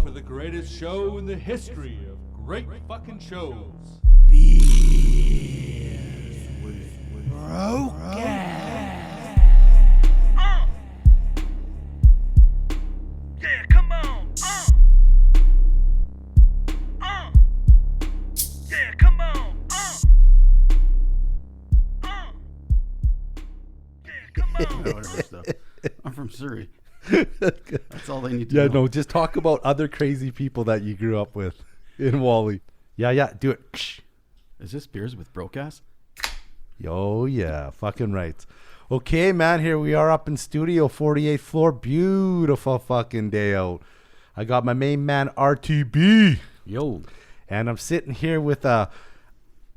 for the greatest show in the history of great fucking shows. Brokeass. Yeah, come on. Yeah, come on. Yeah, come on. Whatever stuff. I'm from Surrey. That's all they need to know. Yeah, no, just talk about other crazy people that you grew up with in Wally. Yeah, do it. Is this beers with Brokeass? Oh, yeah, fucking right. Okay, man, here we are up in studio, 48th floor. Beautiful fucking day out. I got my main man, RTB. Yo. And I'm sitting here with a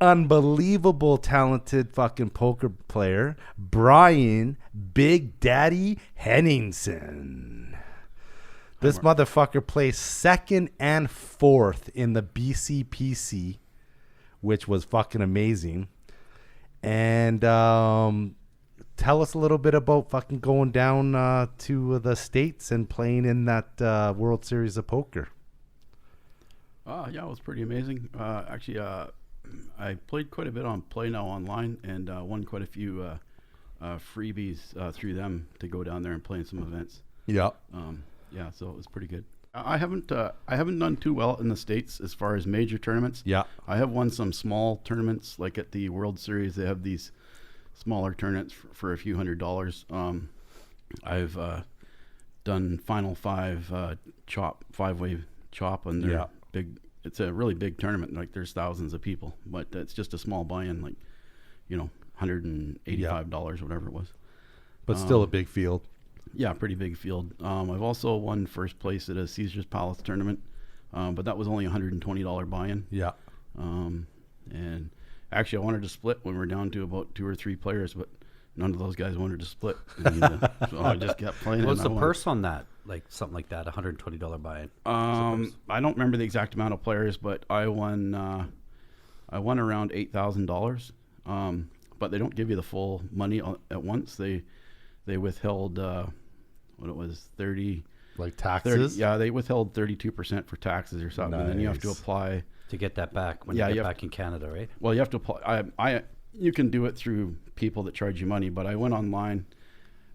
unbelievable talented fucking poker player, Brian Big Daddy Henningson. This motherfucker plays second and fourth in the BCPC, which was fucking amazing. And tell us a little bit about fucking going down to the States and playing in that World Series of Poker. Yeah, it was pretty amazing. Actually, I played quite a bit on Play Now Online and won quite a few freebies through them to go down there and play in some events. Yeah. Yeah, so it was pretty good. I haven't done too well in the States as far as major tournaments. Yeah. I have won some small tournaments, like at the World Series. They have these smaller tournaments for a few $100s. I've done Final Five five-way chop, and they're big. It's a really big tournament. Like there's thousands of people, but it's just a small buy-in, like $185, whatever it was. But still a big field. Yeah, pretty big field. I've also won first place at a Caesar's Palace tournament, but that was only $120 buy-in. Yeah. And actually, I wanted to split when we were down to about 2 or 3 players, but none of those guys wanted to split. And, so I just kept playing. What's the purse on that? Like something like that, $120 buy-in. I don't remember the exact amount of players, but I won around $8,000. But they don't give you the full money at once. They withheld what it was 30. Like taxes? 30, yeah, they withheld 32% for taxes or something, and then you have to apply to get that back when you get back in Canada, right? Well, you have to apply. You can do it through people that charge you money, but I went online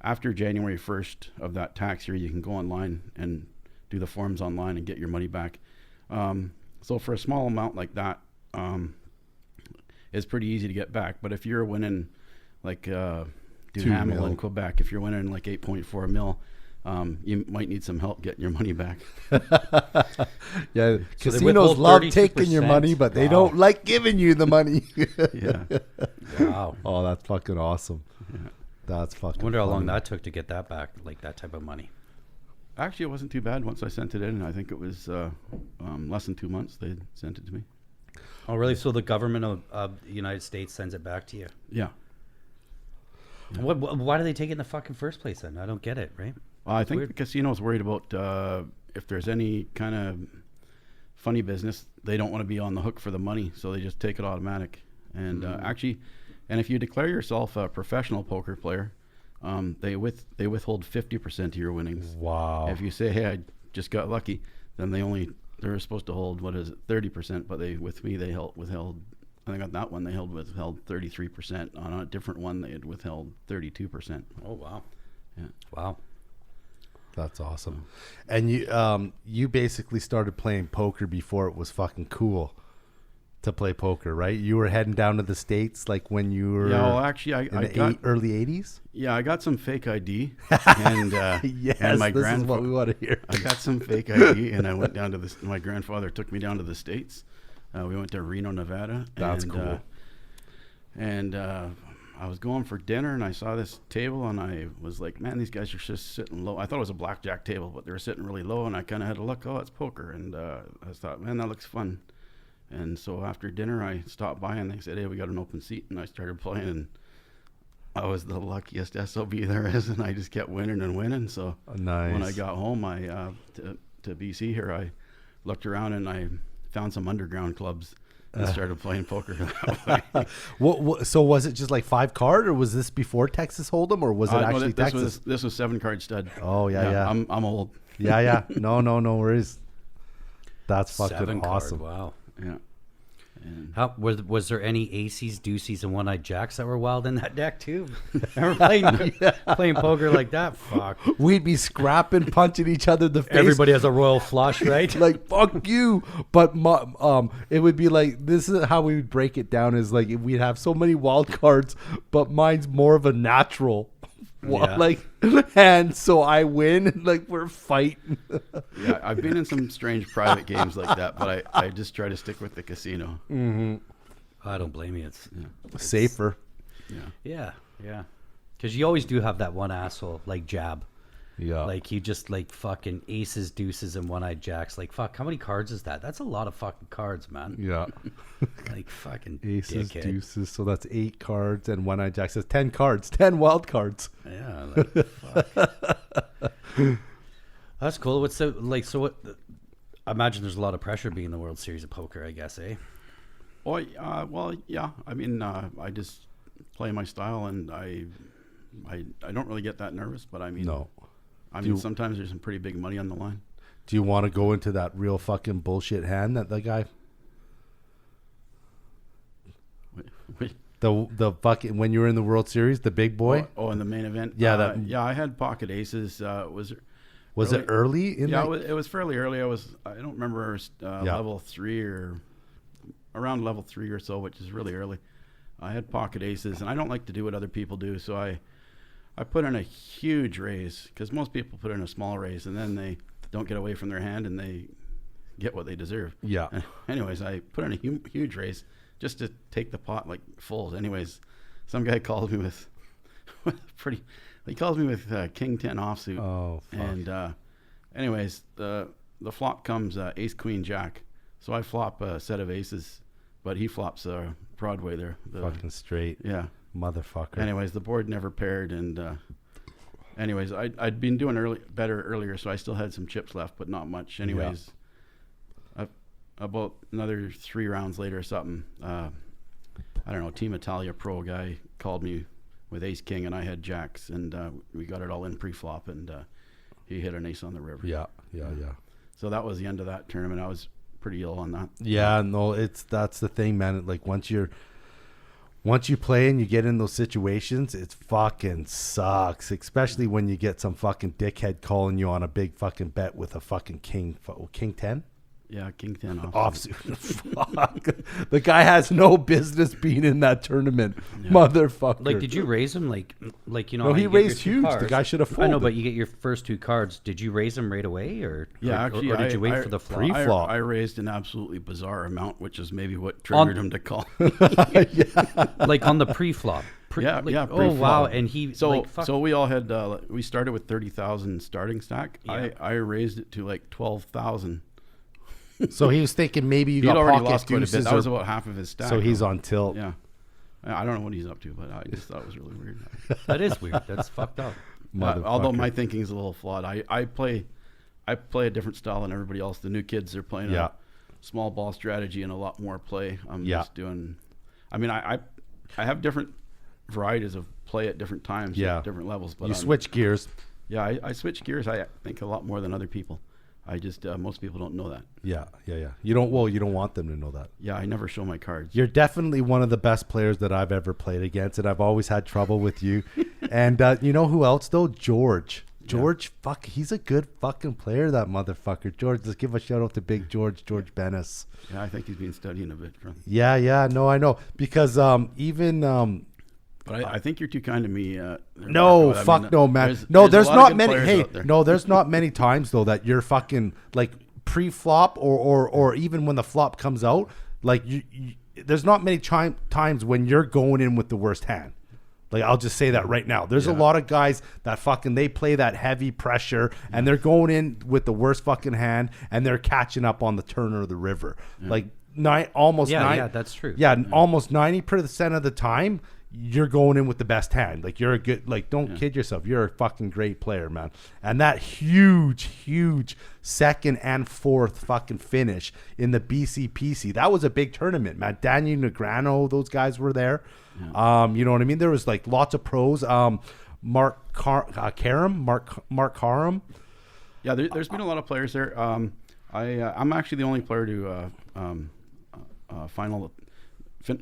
after January 1st of that tax year. You can go online and do the forms online and get your money back. So for a small amount like that, it's pretty easy to get back. But if you're winning like Duhamel in Quebec, if you're winning like 8.4 mil, you might need some help getting your money back. Yeah, so casinos love taking your money, but they don't like giving you the money. Yeah. Wow. Oh, that's fucking awesome. Yeah. That's fucking I wonder how long funny. that took to get that back, like that type of money. Actually, it wasn't too bad once I sent it in. I think it was less than 2 months they sent it to me. Oh, really? So the government of the United States sends it back to you? Yeah. Why do they take it in the fucking first place then? I don't get it, right? I think the casino's worried about if there's any kind of funny business, they don't want to be on the hook for the money, so they just take it automatic. And actually, and if you declare yourself a professional poker player, they withhold 50% of your winnings. Wow. If you say, hey, I just got lucky, then they're supposed to hold, 30%, but they withheld. I think on that one they withheld 33%. On a different one they had withheld 32%. Oh wow. Yeah. Wow. That's awesome. And you basically started playing poker before it was fucking cool to play poker, right? You were heading down to the States like when you were actually I got early 80s? Yeah, I got some fake ID and yes, and my this is what we want to hear. I got some fake ID and I went down to my grandfather took me down to the States. We went to Reno, Nevada. That's cool. And I was going for dinner and I saw this table and I was like, man, these guys are just sitting low. I thought it was a blackjack table, but they were sitting really low and I kind of had to look, it's poker. And I thought, man, that looks fun. And so after dinner, I stopped by and they said, hey, we got an open seat. And I started playing and I was the luckiest SOB there is. And I just kept winning and winning. So nice. When I got home, to BC here, I looked around and I found some underground clubs and started playing poker that way. So was it just like 5 card, or was this before Texas Hold'em, or was it actually Texas? This was 7 card stud. Oh yeah. I'm old. Yeah. No worries. That's fucking 7 card, awesome. Wow. Yeah. And How was there any aces, deuces, and one-eyed jacks that were wild in that deck too? Remember playing poker like that? Fuck. We'd be scrapping, punching each other in the face. Everybody has a royal flush, right? Like, fuck you. But it would be like, this is how we would break it down, is like, we'd have so many wild cards, but mine's more of a natural. Yeah. Like, and so I win, and like, we're fighting. yeah, I've been in some strange private games like that, but I just try to stick with the casino. I don't blame you. It's Safer. Yeah. yeah. Because you always do have that one asshole like jab. Yeah. Like you just like fucking aces, deuces, and one-eyed jacks. Like fuck, how many cards is that? That's a lot of fucking cards, man. Yeah. Like fucking Aces, dickhead. deuces. So that's 8 cards, and one-eyed jack says 10 cards, 10 wild cards. Yeah. Like, fuck. That's cool. What's so like? So what? I imagine there's a lot of pressure being in the World Series of Poker. I guess, eh? Well, yeah. I mean, I just play my style, and I don't really get that nervous. But I mean, No. I mean, sometimes there's some pretty big money on the line. Do you want to go into that real fucking bullshit hand that the guy, Wait. the fucking, when you were in the World Series, the big boy? Oh, in the main event. Yeah, yeah. I had pocket aces. Was it early in Yeah, the, it was fairly early. I don't remember level 3 or around level 3 or so, which is really early. I had pocket aces, and I don't like to do what other people do, so I put in a huge raise, because most people put in a small raise, and then they don't get away from their hand, and they get what they deserve. Yeah. Anyways, I put in a huge raise just to take the pot like full. Anyways, some guy called me with he calls me with King 10 offsuit. Oh, fuck. And anyways, the flop comes ace queen jack. So I flop a set of aces, but he flops Broadway there. Fucking straight. Yeah. Motherfucker. Anyways, the board never paired, and anyways, I'd been doing better earlier, so I still had some chips left, but not much. Anyways, about another 3 rounds later or something, I don't know, Team Italia Pro guy called me with ace king, and I had jacks, and we got it all in pre-flop, and he hit an ace on the river. Yeah. So that was the end of that tournament. I was pretty ill on that. Yeah, no, that's the thing, man. Like, once you play and you get in those situations, it fucking sucks. Especially when you get some fucking dickhead calling you on a big fucking bet with a fucking king 10 Yeah, king 10 offsuit. Fuck. The guy has no business being in that tournament, motherfucker. Like, did you raise him? Like you know? No, how he you get your raised 2 huge. The cards? guy should have I know, folded. but you get your first 2 cards. Did you raise them right away, or actually, or did you wait for the flop? Pre-flop. I raised an absolutely bizarre amount, which is maybe what triggered him to call. Like on the pre-flop. Yeah, Oh pre-flop. wow! And he So fuck. so we all had we started with 30,000 starting stack. Yeah. I raised it to like 12,000. So he was thinking maybe you He'd got already pocket lost quite a bit. deuces That was or- about half of his stack. so he's on tilt. Yeah, I don't know what he's up to, but I just thought it was really weird. That is weird. That's fucked up. Although Motherfucker. my thinking is a little flawed. I play a different style than everybody else. The new kids are playing Yeah. a small ball strategy and a lot more play. I'm Yeah. just doing. I mean, I have different varieties of play at different times, Yeah. at different levels. But You switch gears. Yeah, I switch gears. I think a lot more than other people. I just most people don't know that. Yeah. You don't want them to know that. Yeah, I never show my cards. You're definitely one of the best players that I've ever played against, and I've always had trouble with you. And you know who else though? George. Fuck, he's a good fucking player, that motherfucker. George, let's give a shout out to Big George Bennis. Yeah, I think he's been studying a bit. Yeah, no, I know. Because But I think you're too kind to me. no, Marco. fuck no, man. There's No, a there's lot of not good many. players Hey, out there. no, there's not many times though that you're fucking like pre-flop or even when the flop comes out, like you there's not many times when you're going in with the worst hand. Like, I'll just say that right now. There's a lot of guys that fucking, they play that heavy pressure and they're going in with the worst fucking hand and they're catching up on the turn or the river. Like almost that's true. Yeah, almost 90% of the time you're going in with the best hand. Like, you're a good, like, don't kid yourself. You're a fucking great player, man. And that huge second and fourth fucking finish in the BCPC, that was a big tournament, man. Daniel Negreanu, those guys were there. You know what I mean? There was like lots of pros. Mark Karam. Yeah, there's been a lot of players there. I'm actually the only player to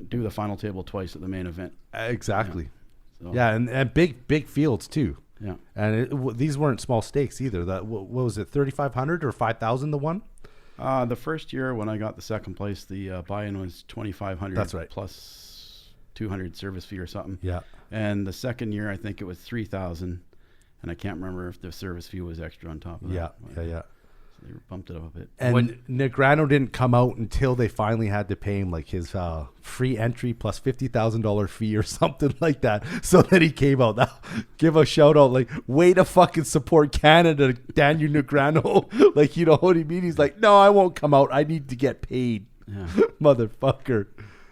do the final table twice at the main event. Exactly. So, Yeah, and big fields too. yeah. And these weren't small stakes either. That what was it, 3,500 or 5,000 the one? The first year when I got the second place, the buy-in was 2,500. That's right. Plus 200 service fee or something. Yeah. And the second year, I think it was 3,000, and I can't remember if the service fee was extra on top of that. Yeah. So they bumped it up a bit. And Negrano didn't come out until they finally had to pay him like his free entry plus $50,000 fee or something like that. So then he came out. Now, give a shout out, like, way to fucking support Canada, Daniel Negrano. Like, you know what I mean? He's like, no, I won't come out. I need to get paid, motherfucker.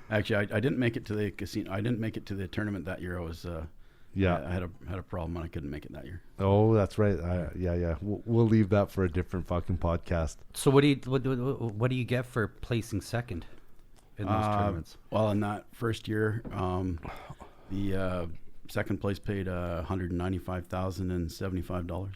Actually, I didn't make it to the casino. I didn't make it to the tournament that year. I was I had a problem and I couldn't make it that year. Oh, that's right. Yeah. We'll leave that for a different fucking podcast. So what do you get for placing second in those tournaments? Well, in that first year, the second place paid $195,075.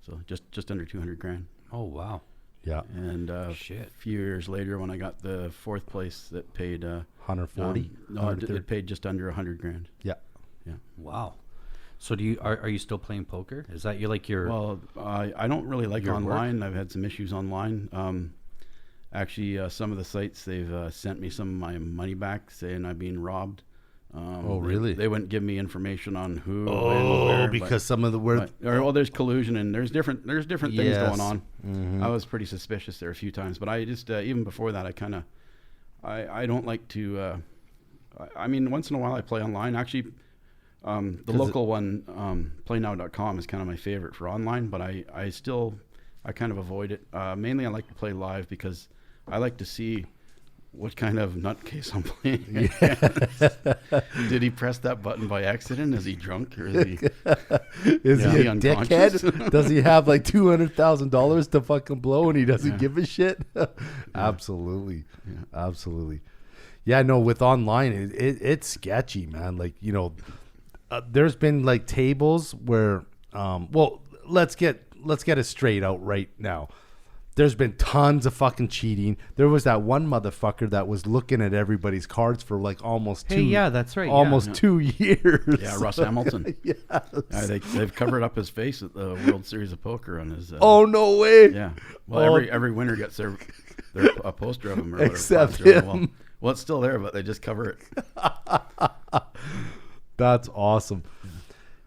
So just under 200 grand. Oh wow. Yeah. And a Shit. few years later, when I got the fourth place, that paid 140. no, it paid just under 100 grand. Yeah. Yeah. Wow. So are you still playing poker? Is that your Well, I don't really like Your work? online. I've had some issues online. Actually, some of the sites, they've sent me some of my money back, saying I've been robbed. Really? They wouldn't give me information on who. when, Oh, where, because some of the words. there's collusion and there's different things Yes. going on. Mhm. I was pretty suspicious there a few times, but I just even before that, I don't like to. I mean, once in a while I play online. Actually, the local one, playnow.com, is kind of my favorite for online, but I kind of avoid it. Mainly, I like to play live because I like to see what kind of nutcase I'm playing. Did he press that button by accident? Is he drunk or is he? Is Yeah, he he a unconscious? dickhead? Does he have like $200,000 to fucking blow and he doesn't give a shit? Absolutely. Absolutely. Yeah, no, with online, it's sketchy, man. Like, you know, there's been like tables where, well, let's get it straight out right now. There's been tons of fucking cheating. There was that one motherfucker that was looking at everybody's cards for like almost that's right. almost 2 years. Yeah, Russ Hamilton. Yes. They've covered up his face at the World Series of Poker on his. Oh, no way. Yeah. Well, Oh. every winner gets a poster of him or whatever. Except plaster on the wall. him. Well, it's still there, but they just cover it. That's awesome.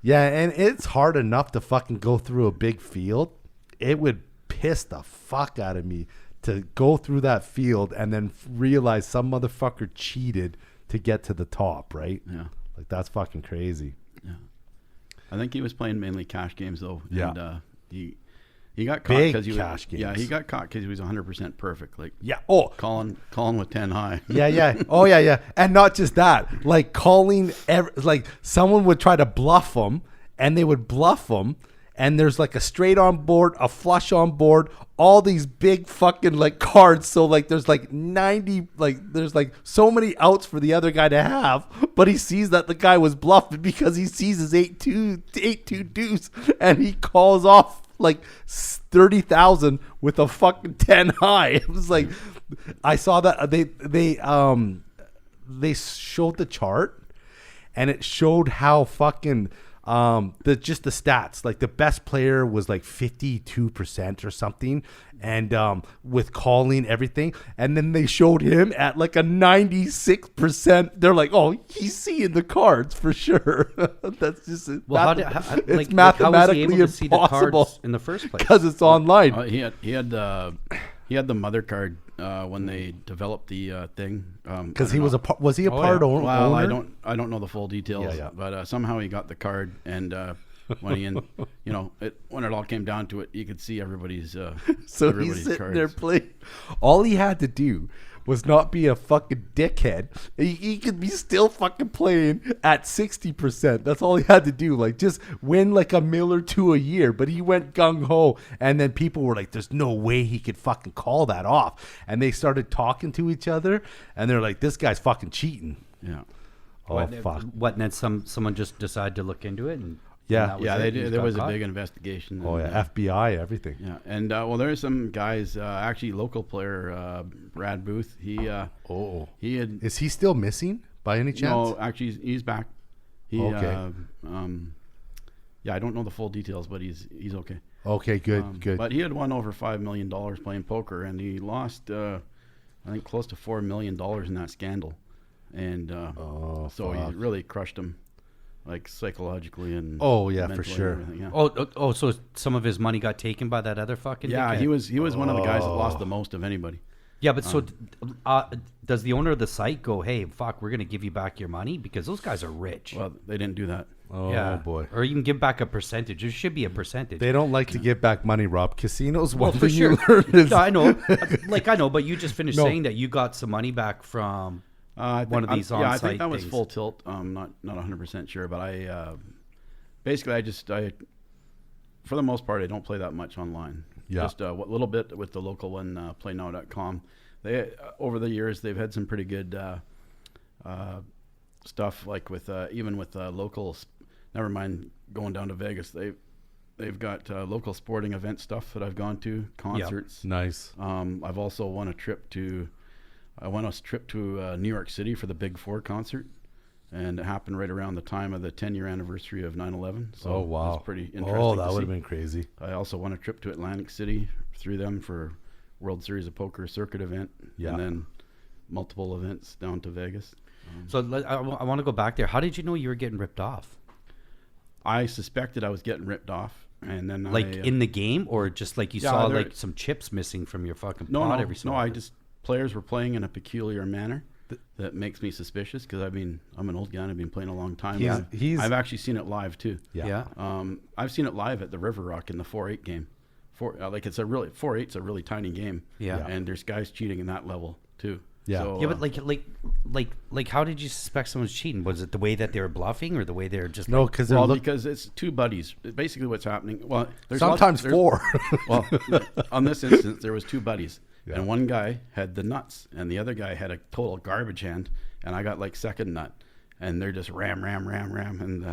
Yeah, and it's hard enough to fucking go through a big field. It would piss the fuck out of me to go through that field and then realize some motherfucker cheated to get to the top, right? Yeah. Like, that's fucking crazy. Yeah. I think he was playing mainly cash games though. Yeah. And he got caught Big because he was cash Yeah, games. he got caught because he was 100% perfect. Like Yeah. Oh, calling with 10 high. yeah. Oh, yeah. And not just that. Like, calling, like, someone would try to bluff them, and they would bluff them, and there's like a straight on board, a flush on board, all these big fucking like cards. So like there's like 90, like there's like so many outs for the other guy to have, but he sees that the guy was bluffed because he sees his 8-2 deuce, and he calls off like 30,000 with a fucking 10 high. It was like, I saw that they showed the chart, and it showed how fucking just the stats, like the best player was like 52% or something, and with calling everything, and then they showed him at like a 96%. They're like, oh, he's seeing the cards for sure. That's just How it's was mathematically he able to see the impossible cards in the first place? because it's online. He had the mother card when they developed the thing. Because he was was he a part owner? Well, I don't know the full details. Yeah. But somehow he got the card, and when when it all came down to it, you could see everybody's So everybody's he's sitting cards. there playing. All he had to do was not be a fucking dickhead. He could be still fucking playing at 60%. That's all he had to do. Like, just win like $1 million or $2 million a year. But he went gung ho, and then people were like, "There's no way he could fucking call that off." And they started talking to each other, and they're like, "This guy's fucking cheating." Yeah. Oh fuck. What? And then someone just decided to look into it, and Yeah. and that was Yeah, it. they He did. just There got was caught. a big investigation. Oh and, yeah, FBI, everything. yeah, and well, there's some guys. Actually, local player Brad Booth. He had Is he still missing by any chance? no. Actually, he's back. He Okay. yeah, I don't know the full details, but he's okay. Okay, good, good. But he had won over $5 million playing poker, and he lost, I think, close to $4 million in that scandal. And so he really crushed him, like psychologically and Oh, yeah, for mentally and sure. everything, yeah. Oh, so some of his money got taken by that other fucking Yeah, dickhead? he was one of the guys that lost the most of anybody. Yeah, but so does the owner of the site go, hey, fuck, we're going to give you back your money? Because those guys are rich. Well, they didn't do that. Oh yeah. boy. Or you can give back a percentage. There should be a percentage. They don't like to give back money, Rob. Casinos, well, one for thing sure. you learn is No, I know. I know, but you just finished No. saying that you got some money back from one of these on-site Yeah, I think that was things. full tilt. I'm not 100% sure, but I basically I for the most part I don't play that much online. Yeah. Just a little bit with the local one, playnow.com. They over the years they've had some pretty good stuff, like with even with locals. Never mind going down to Vegas. They've got local sporting event stuff that I've gone to, concerts. nice. I've also won a trip to New York City for the Big Four concert, and it happened right around the time of the 10-year anniversary of 9/11. So Oh wow. it's pretty interesting. Oh, that to would have see. been crazy. I also won a trip to Atlantic City through them for World Series of Poker circuit event, Yeah. and then multiple events down to Vegas. So I want to go back there. How did you know you were getting ripped off? I suspected I was getting ripped off, and then Like in the game, or just like you Yeah, saw there- like some chips missing from your fucking no, pot no, every so no. I often? just players were playing in a peculiar manner that makes me suspicious, because I'm an old guy and I've been playing a long time. He's- and he's- I've actually seen it live too. Yeah. I've seen it live at the River Rock in the 4-8 game. 4-8's a really tiny game. Yeah. And there's guys cheating in that level too. Yeah. So, Yeah, but like, how did you suspect someone's cheating? Was it the way that they were bluffing, or the way they were just No, like, because they're well, look, because it's two buddies. Basically, what's happening. Well, there's sometimes there's- four. Well, on this instance, there was two buddies, Yeah. and one guy had the nuts, and the other guy had a total garbage hand, and I got like second nut, and they're just ram, and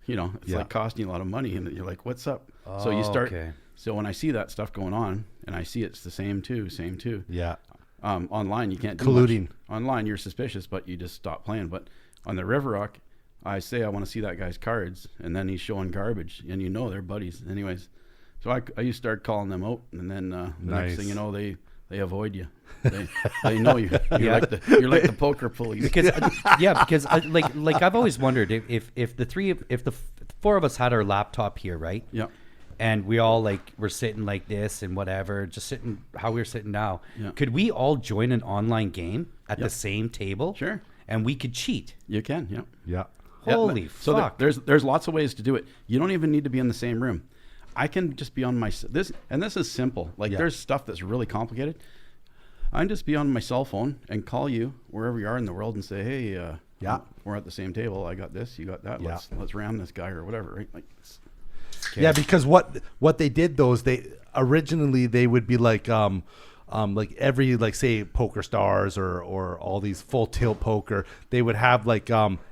it's Yeah. like costing you a lot of money, and you're like, what's up? So you start. okay. So when I see that stuff going on, and I see it's the same two. Yeah. Online, you can't do Colluding. much. Online, you're suspicious, but you just stop playing. But on the River Rock, I say I want to see that guy's cards, and then he's showing garbage, and they're buddies. Anyways, so I used to start calling them out, and then the Nice. next thing you know, they avoid you. They know you. You're like the poker police. because like I've always wondered if the four of us had our laptop here, right? Yeah. And we all were sitting like this and whatever, just sitting how we're sitting now. Yeah. Could we all join an online game at the Yep. same table? Sure. And we could cheat. You can. Yeah. Yeah. Holy So fuck! there's lots of ways to do it. You don't even need to be in the same room. I can just be on this is simple. Like Yeah. there's stuff that's really complicated. I can just be on my cell phone and call you wherever you are in the world and say, hey, Yeah. we're at the same table. I got this, you got that. Yeah. Let's ram this guy or whatever. Right? Like, Yeah, because what they did though is they originally they would be like every say Poker Stars or all these Full Tilt Poker, they would have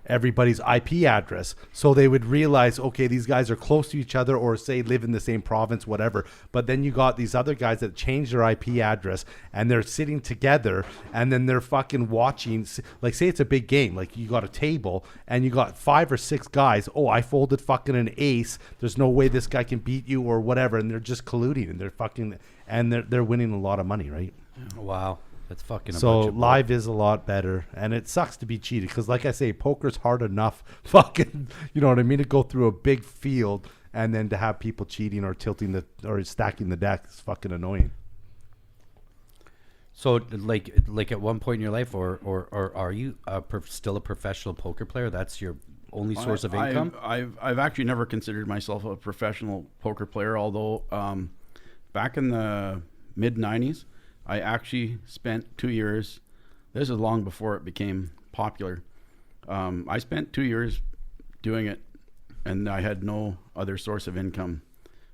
everybody's IP address, so they would realize, okay, these guys are close to each other or say live in the same province, whatever. But then you got these other guys that change their IP address and they're sitting together and then they're fucking watching. Like say it's a big game, like you got a table and you got 5 or 6 guys. Oh, I folded fucking an ace. There's no way this guy can beat you or whatever, and they're just colluding and they're fucking and they're winning a lot of money, right? Wow, that's fucking. A So bunch of live is a lot better, and it sucks to be cheated because, like I say, poker's hard enough. Fucking, you know what I mean? To go through a big field and then to have people cheating or tilting or stacking the deck is fucking annoying. So like at one point in your life, or are you still a professional poker player? That's your only source of income? I've actually never considered myself a professional poker player, although back in the mid 90s, I actually spent 2 years. This is long before it became popular. I spent 2 years doing it, and I had no other source of income,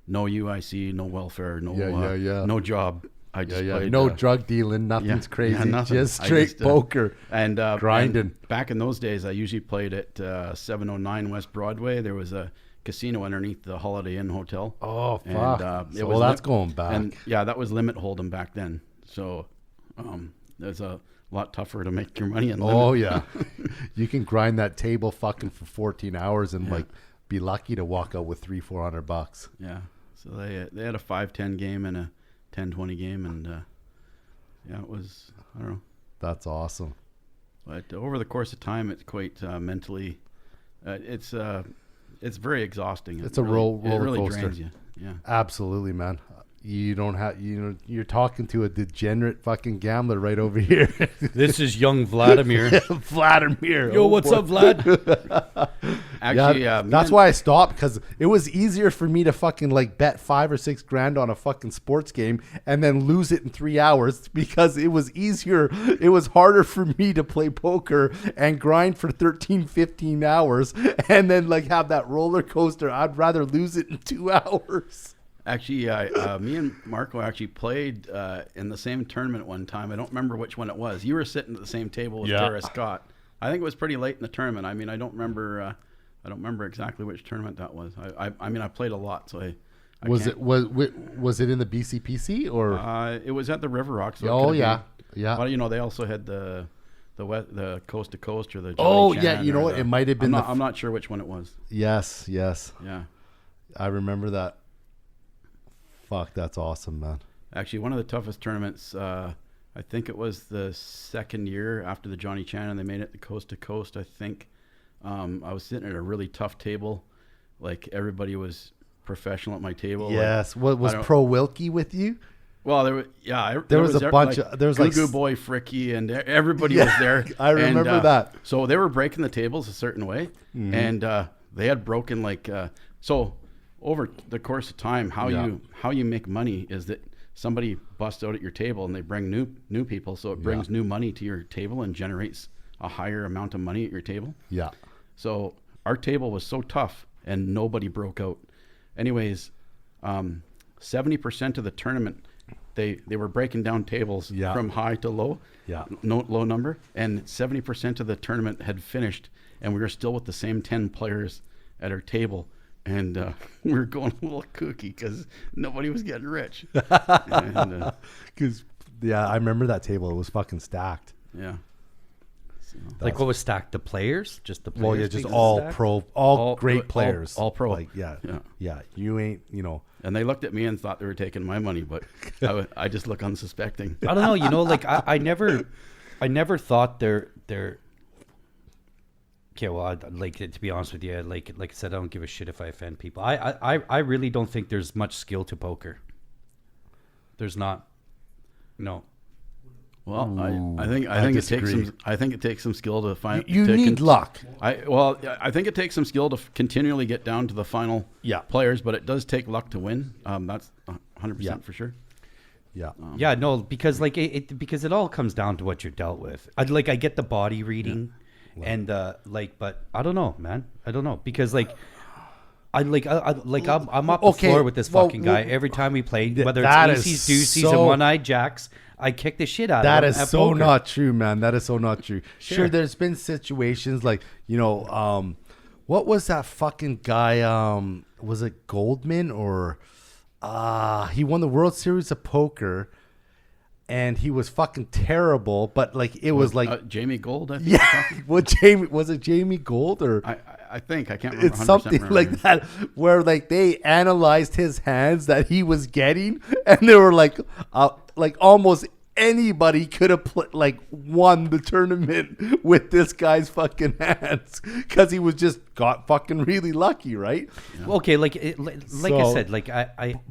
no UIC, no welfare, no job. I just played, No drug dealing, nothing's crazy. nothing. Just I straight just, poker. and grinding. and back in those days, I usually played at 709 West Broadway. There was a casino underneath the Holiday Inn Hotel. Oh, fuck. It Well, that's going back. And yeah, that was limit hold'em back then. So there's a lot tougher to make your money in limit. Oh, yeah. You can grind that table fucking for 14 hours and like be lucky to walk out with $300-400. Yeah. So they had a 5-10 game and a 10-20 game, and yeah, it was, I don't know. That's awesome. But over the course of time, it's quite mentally, it's very exhausting. It's a roller It really coaster. drains you. Yeah. Absolutely, man. You don't have, you're talking to a degenerate fucking gambler right over here. This is young Vladimir. Vladimir. Yo, oh what's boy. up, Vlad? Actually, that's why I stopped, because it was easier for me to fucking like bet $5 or $6 grand on a fucking sports game and then lose it in 3 hours, because it was easier. It was harder for me to play poker and grind for 13-15 hours and then like have that roller coaster. I'd rather lose it in 2 hours. Actually, me and Marco actually played in the same tournament one time. I don't remember which one it was. You were sitting at the same table with Tara Scott. I think it was pretty late in the tournament. I mean, I don't remember exactly which tournament that was. I mean, I played a lot, so Was it in the BCPC or? it was at the River Rock. So Oh yeah, yeah. But they also had the coast to coast or the. Oh, Johnny yeah, Chan you know or what? It might have been I'm not sure which one it was. Yes. Yeah. I remember that. Fuck, that's awesome, man. Actually, one of the toughest tournaments. I think it was the second year after the Johnny Chan, and they made it the coast to coast. I think I was sitting at a really tough table, like everybody was professional at my table. Yes. Like, What was Pro Wilkie with you? Well, there was a bunch of there was like Goo Boy Fricky and everybody was there. I remember that. So they were breaking the tables a certain way, and they had broken like so. Over the course of time, how you make money is that somebody busts out at your table and they bring new people, so it brings new money to your table and generates a higher amount of money at your table. Yeah. So our table was so tough and nobody broke out. Anyways, 70% of the tournament, they were breaking down tables from high to low. Yeah. No low number, and 70% of the tournament had finished, and we were still with the same 10 players at our table. And we were going a little kooky because nobody was getting rich. I remember that table. It was fucking stacked. Yeah. So, Like what was stacked? The players? Just the players? Well, yeah, just being all stacked? pro, all great players, all pro. Like, yeah. You ain't, And they looked at me and thought they were taking my money, but I just look unsuspecting. I don't know. Like I never thought they're. Okay, well, to be honest with you, like I said, I don't give a shit if I offend people. I really don't think there's much skill to poker. There's not. No. Well, I think it takes some skill to find. You need luck. I think it takes some skill to continually get down to the final players, but it does take luck to win. That's 100% for sure. Yeah. Yeah, no, because because it all comes down to what you're dealt with. I get the body reading. And but I don't know, man. I don't know, because I'm up the floor with this fucking guy every time we play. Whether it's aces, doozies, and one-eyed jacks, I kick the shit out of him. That is so not true, man. That is so not true. Sure, there's been situations like what was that fucking guy? Was it Goldman or he won the World Series of Poker. And he was fucking terrible, but like it was like Jamie Gold. I think was it Jamie Gold or I think I can't remember. It's something like that where like they analyzed his hands that he was getting, and they were like almost anybody could have won the tournament with this guy's fucking hands because he was just got fucking really lucky, right? Yeah. Well, okay, I said,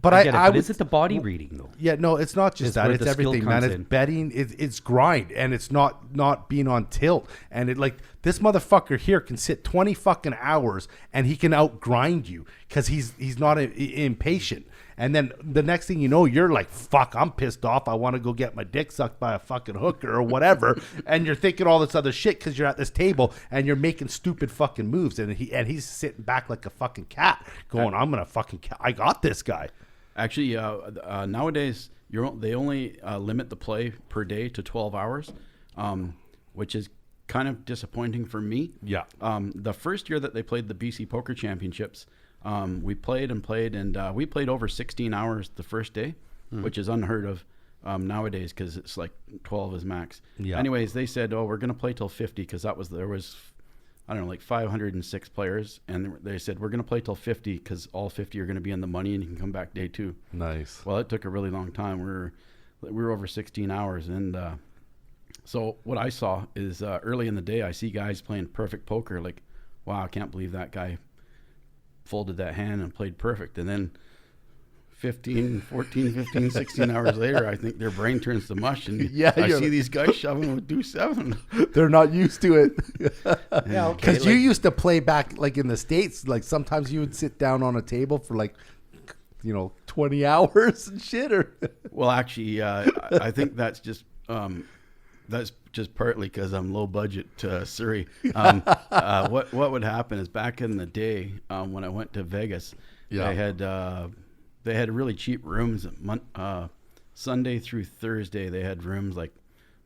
but is it the body reading though? Yeah, no, it's not just that. It's everything, man. It's betting. It's grind, and it's not being on tilt. And this motherfucker here can sit 20 fucking hours, and he can out grind you because he's not impatient. And then the next thing you know, you're like, fuck, I'm pissed off. I want to go get my dick sucked by a fucking hooker or whatever. And you're thinking all this other shit because you're at this table and you're making stupid fucking moves. And he's sitting back like a fucking cat going, I'm going to I got this guy. Actually, nowadays, they only limit the play per day to 12 hours, which is kind of disappointing for me. Yeah. The first year that they played the BC Poker Championships, We played and played, and we played over 16 hours the first day, which is unheard of nowadays because it's like 12 is max. Yeah. Anyways, they said, "Oh, we're gonna play till 50," because there was, I don't know, like 506 players, and they said we're gonna play till 50 because all 50 are gonna be in the money, and you can come back day 2. Nice. Well, it took a really long time. We were over 16 hours, and so what I saw is early in the day, I see guys playing perfect poker. Like, wow, I can't believe that guy folded that hand and played perfect. And then 15, 16 hours later, I think their brain turns to mush, and Yeah, I you're see these guys shoving with deuce 7. They're not used to it. Yeah, okay. Because you used to play back, like in the States, like sometimes you would sit down on a table for like, 20 hours and shit. Or Well, actually, I think that's just partly because I'm low budget Surrey. What would happen is back in the day when I went to Vegas, they had really cheap rooms. Sunday through Thursday, they had rooms like,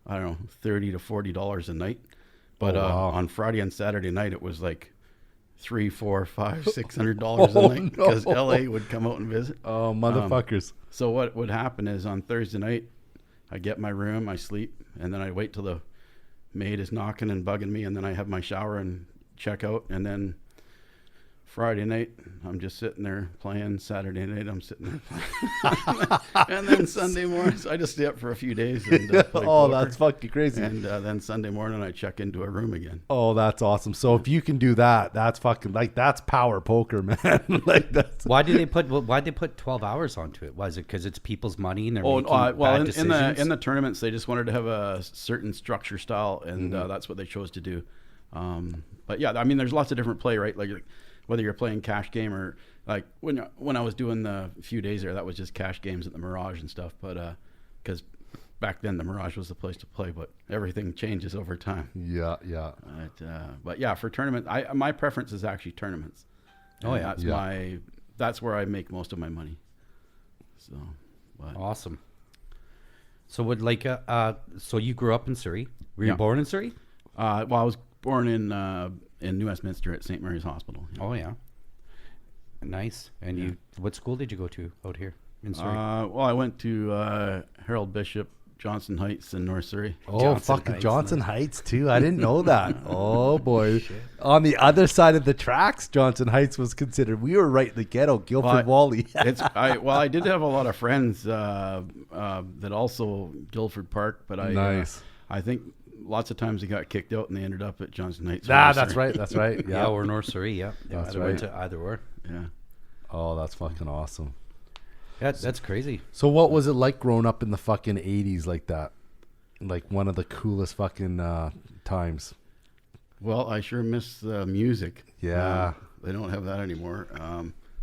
I don't know, $30 to $40 a night. But wow. on Friday and Saturday night, it was like $300, $400, $500, $600 a night because LA would come out and visit. oh, motherfuckers. So what would happen is on Thursday night, I get my room, I sleep, and then I wait till the maid is knocking and bugging me, and then I have my shower and check out, and then Friday night, I'm just sitting there playing. Saturday night, I'm sitting there playing. And then Sunday morning, so I just stay up for a few days and play Oh, poker. that's fucking crazy. And then Sunday morning, I check into a room again. Oh, that's awesome. So if you can do that, that's fucking that's power poker, man. Like that's Why'd they put 12 hours onto it? Was it because it's people's money and they're making Well, bad in decisions? the tournaments, they just wanted to have a certain structure style, and that's what they chose to do. But yeah, I mean, there's lots of different play, right? Like whether you're playing cash game or like when I was doing the few days there, that was just cash games at the Mirage and stuff. But because back then the Mirage was the place to play, but everything changes over time. yeah. But yeah, for tournament, my preference is actually tournaments. Oh, And yeah. that's where I make most of my money. So, but Awesome. So so you grew up in Surrey? Were you Yeah. born in Surrey? well, I was born in New Westminster at St. Mary's Hospital. Oh yeah. Nice. And what school did you go to out here in Surrey? Well, I went to Harold Bishop, Johnson Heights in North Surrey. Oh, Johnson fucking Heights, Johnson nice. Heights too. I didn't know that. Oh boy. On the other side of the tracks, Johnson Heights was considered. We were right in the ghetto, Guildford Wally. I did have a lot of friends that also Guildford Park, but Nice. I think lots of times they got kicked out and they ended up at Johnson Heights. That's right. That's right. yeah, Yeah. or North Surrey. Yeah, That's I went right. to either or. Yeah. Oh, that's fucking awesome. Yeah, that's crazy. So what was it like growing up in the fucking 80s like that? Like one of the coolest fucking times. Well, I sure miss the music. Yeah. They don't have that anymore.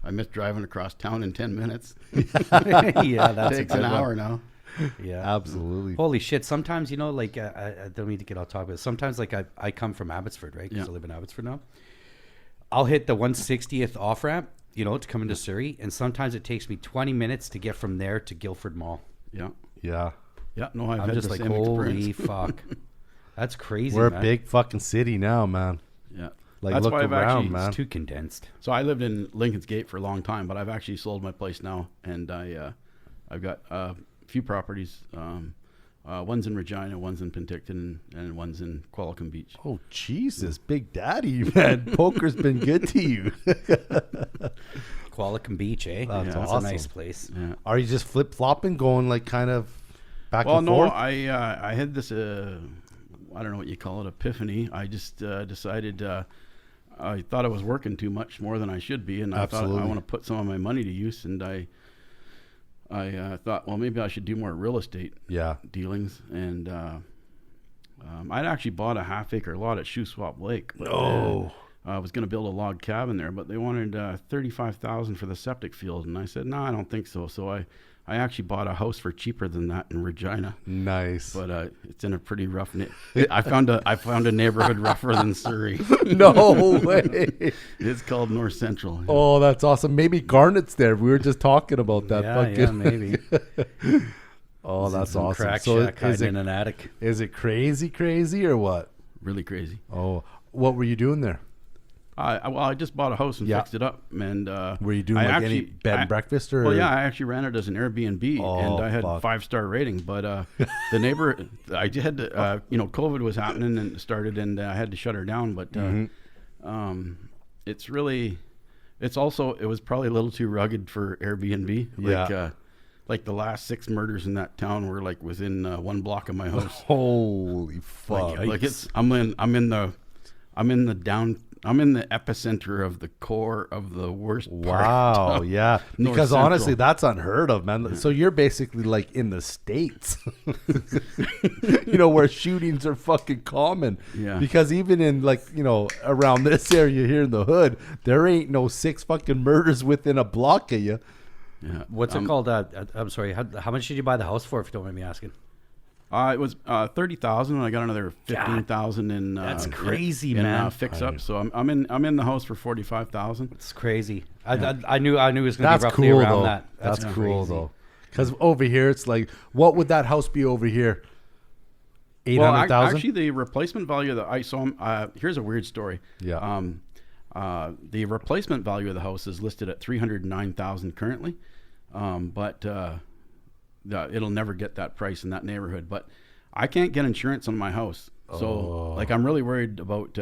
I miss driving across town in 10 minutes. Yeah, that's Takes a an good hour one. now. Yeah, Absolutely. Holy shit! Sometimes like I don't need to get off topic. But sometimes like I come from Abbotsford, right? Because Yeah. I live in Abbotsford now. I'll hit the 160th off ramp, to come into Surrey, and sometimes it takes me 20 minutes to get from there to Guildford Mall. Yeah. Yeah. Yeah. No, I've I'm had just the like, same holy experience. fuck, that's crazy. We're man. a big fucking city now, man. Yeah. Like That's look why I've around, actually, man. It's too condensed. So I lived in Lincoln's Gate for a long time, but I've actually sold my place now, and I've got a few properties. One's in Regina, one's in Penticton, and one's in Qualicum Beach. Oh Jesus, Big Daddy, man. Poker's been good to you. Qualicum Beach, eh? That's That's awesome. a nice place. Yeah. Are you just flip flopping, going like kind of back Well, and no, forth? I had this I don't know what you call it, epiphany. I just decided I thought I was working too much, more than I should be, and I thought Absolutely. I want to put some of my money to use, and I thought, well, maybe I should do more real estate Yeah. dealings, and I'd actually bought a half-acre lot at Shuswap Lake. But, No. I was going to build a log cabin there, but they wanted $35,000 for the septic field, and I said, no, I don't think so. So I actually bought a house for cheaper than that in Regina, Nice. but it's in a pretty rough. I found a neighborhood rougher than Surrey. No way. It's called North Central. Oh, that's awesome. Maybe Garnet's there. We were just talking about that. Yeah, fucking. maybe. Oh, that's Some awesome. crack So shack hiding in an attic. is it crazy or what? Really crazy. Oh, what were you doing there? I just bought a house and Yeah. fixed it up, and Were you doing I like any actually- bed and breakfast or? Well, yeah, I actually ran it as an Airbnb, Oh, and I had fuck. 5-star rating. But the neighbor, I had to, COVID was happening and started, and I had to shut her down. But it's really, it was probably a little too rugged for Airbnb. Like, Yeah. like the last 6 murders in that town were like within 1 block of my house. Holy fuck! Like it's, I'm in the epicenter of the core of the worst part. Wow, of yeah. North Because Central. honestly, that's unheard of, man. So you're basically like in the States, where shootings are fucking common. Yeah. Because even in around this area here in the hood, there ain't no 6 fucking murders within a block of you. Yeah. What's it called? I'm sorry. How much did you buy the house for, if you don't mind me asking? It was 30,000, and I got another 15,000 in. That's crazy, in, man. Fix up. So I'm in the house for 45,000. It's crazy. I knew it was going to That's be roughly cool around though. that. That's cool crazy. though. Because over here, it's like, what would that house be over here? Well, 800,000. actually, the replacement value of here's a weird story. Yeah. The replacement value of the house is listed at 309,000 currently, but it'll never get that price in that neighborhood. But I can't get insurance on my house, so I'm really worried about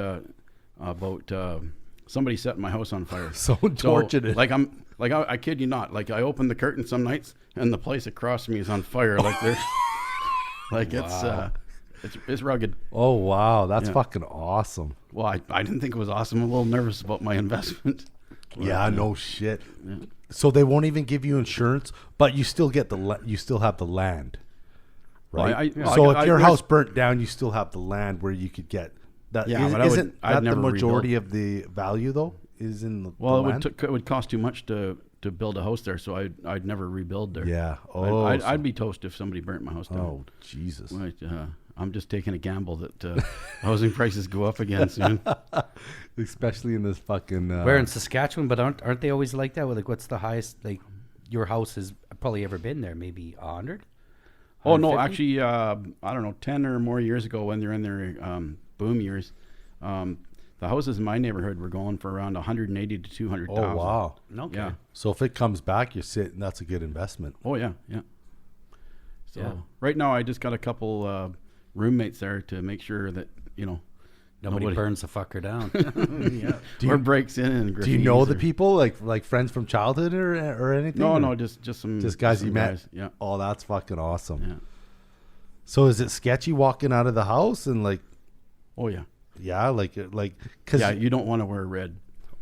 somebody setting my house on fire. So unfortunate. I kid you not. Like, I open the curtain some nights and the place across from me is on fire. Like there's, it's rugged. Oh wow, that's fucking awesome. Well, I didn't think it was awesome. I'm a little nervous about my investment. Yeah, no shit. So they won't even give you insurance, but you still get you still have the land, Well, right? I- So I- if your I- house burnt down, you still have the land where you could get that. Yeah, but Isn't I'd that the never majority of the value though? Is in the Well, land? it would cost too much to build a house there, so I'd never rebuild there. Yeah. I'd be toast if somebody burnt my house down. Oh Jesus. Right, I'm just taking a gamble that housing prices go up again soon. Especially in this fucking. We're in Saskatchewan, but aren't they always like that? Like, what's the highest your house has probably ever been there? Maybe 100. Oh no, 150? actually, I don't know, 10 or more years ago when they're in their boom years, the houses in my neighborhood were going for around 180 to 200,000. Oh wow. Okay. Yeah. So if it comes back, you're sitting. That's a good investment. Oh yeah, yeah. So Yeah. right now, I just got a couple roommates there to make sure that Nobody burns the fucker down. or breaks in and Do you know the graffitis or- people like friends from childhood or anything? No, or- no, just some Just you met. guys. Yeah, Oh, that's fucking awesome. yeah. So is it sketchy walking out of the house and Oh yeah, because yeah. You don't want to wear red.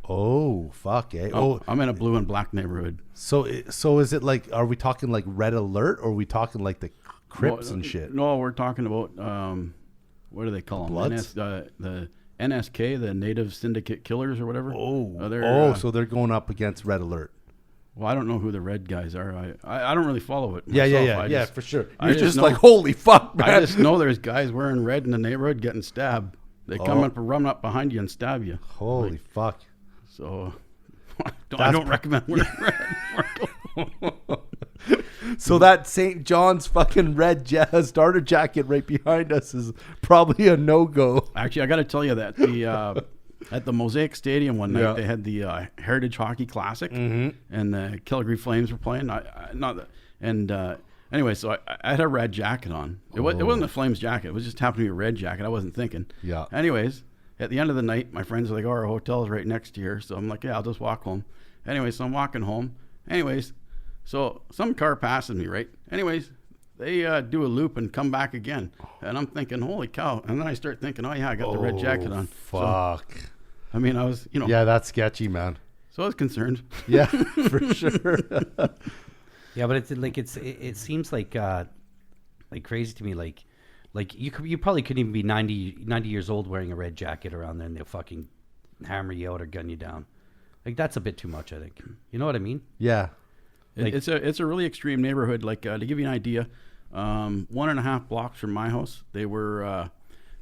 oh fuck eh? Oh, I'm in a blue and black neighborhood. So is it like, are we talking like red alert or are we talking like the Crips No, and shit? No, we're talking about what do they call them? Bloods? The NSK, the Native Syndicate Killers or whatever. Oh, so they're going up against red alert. Well, I don't know who the red guys are. I don't really follow it. Yeah, myself. I yeah, just- for sure. I You're just just know- like, holy fuck, man. I just know there's guys wearing red in the neighborhood getting stabbed. They come Oh. up and run up behind you and stab you. Holy fuck. So I That's don't recommend wearing red. So that St. John's fucking red starter jacket right behind us is probably a no-go. Actually, I got to tell you that the at the Mosaic Stadium one night Yeah. they had the Heritage Hockey Classic, and the Calgary Flames were playing. Anyway, so I had a red jacket on. It wasn't a Flames jacket. It was just happened to be a red jacket. I wasn't thinking. Yeah. Anyways, at the end of the night, my friends were like, "Oh, our hotel is right next to here." So I'm like, "Yeah, I'll just walk home." Anyway, so I'm walking home. Anyways, so some car passes me, right? Anyways, they do a loop and come back again. And I'm thinking, holy cow. And then I start thinking, oh, yeah, I got the red jacket on. Fuck. So, I mean, I was, Yeah, that's sketchy, man. so I was concerned. Yeah, for sure. Yeah, but it seems like crazy to me. Like you probably couldn't even be 90 years old wearing a red jacket around there, and they'll fucking hammer you out or gun you down. Like, that's a bit too much, I think. You know what I mean? Yeah. Like- It's a really extreme neighborhood. Like, to give you an idea, 1.5 blocks from my house, they were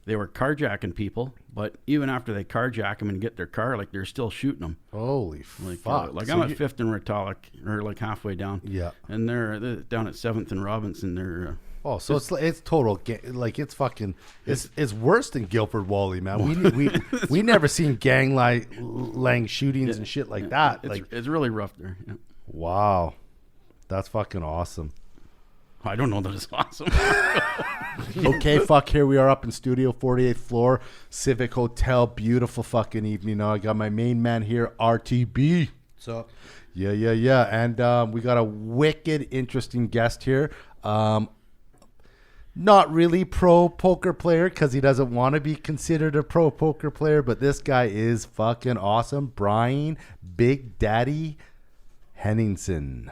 they were carjacking people, but even after they carjack them and get their car, like they're still shooting them. Holy Like, fuck! like So I'm at you- 5th and Ritalik, or like halfway down. Yeah. And they're down at 7th and Robinson. They're Oh, so it's total like it's fucking it's worse than Guilford Wally, man. We never seen gang shootings and shit like that. it's, Like, it's really rough there. Yeah. wow, that's fucking awesome. I don't know that it's awesome. Okay, fuck, here we are up in studio, 48th floor, Civic Hotel. Beautiful fucking evening. Now I got my main man here, RTB. So Yeah. And we got a wicked interesting guest here. Not really pro poker player because he doesn't want to be considered a pro poker player, but this guy is fucking awesome. Brian Big Daddy Henningson.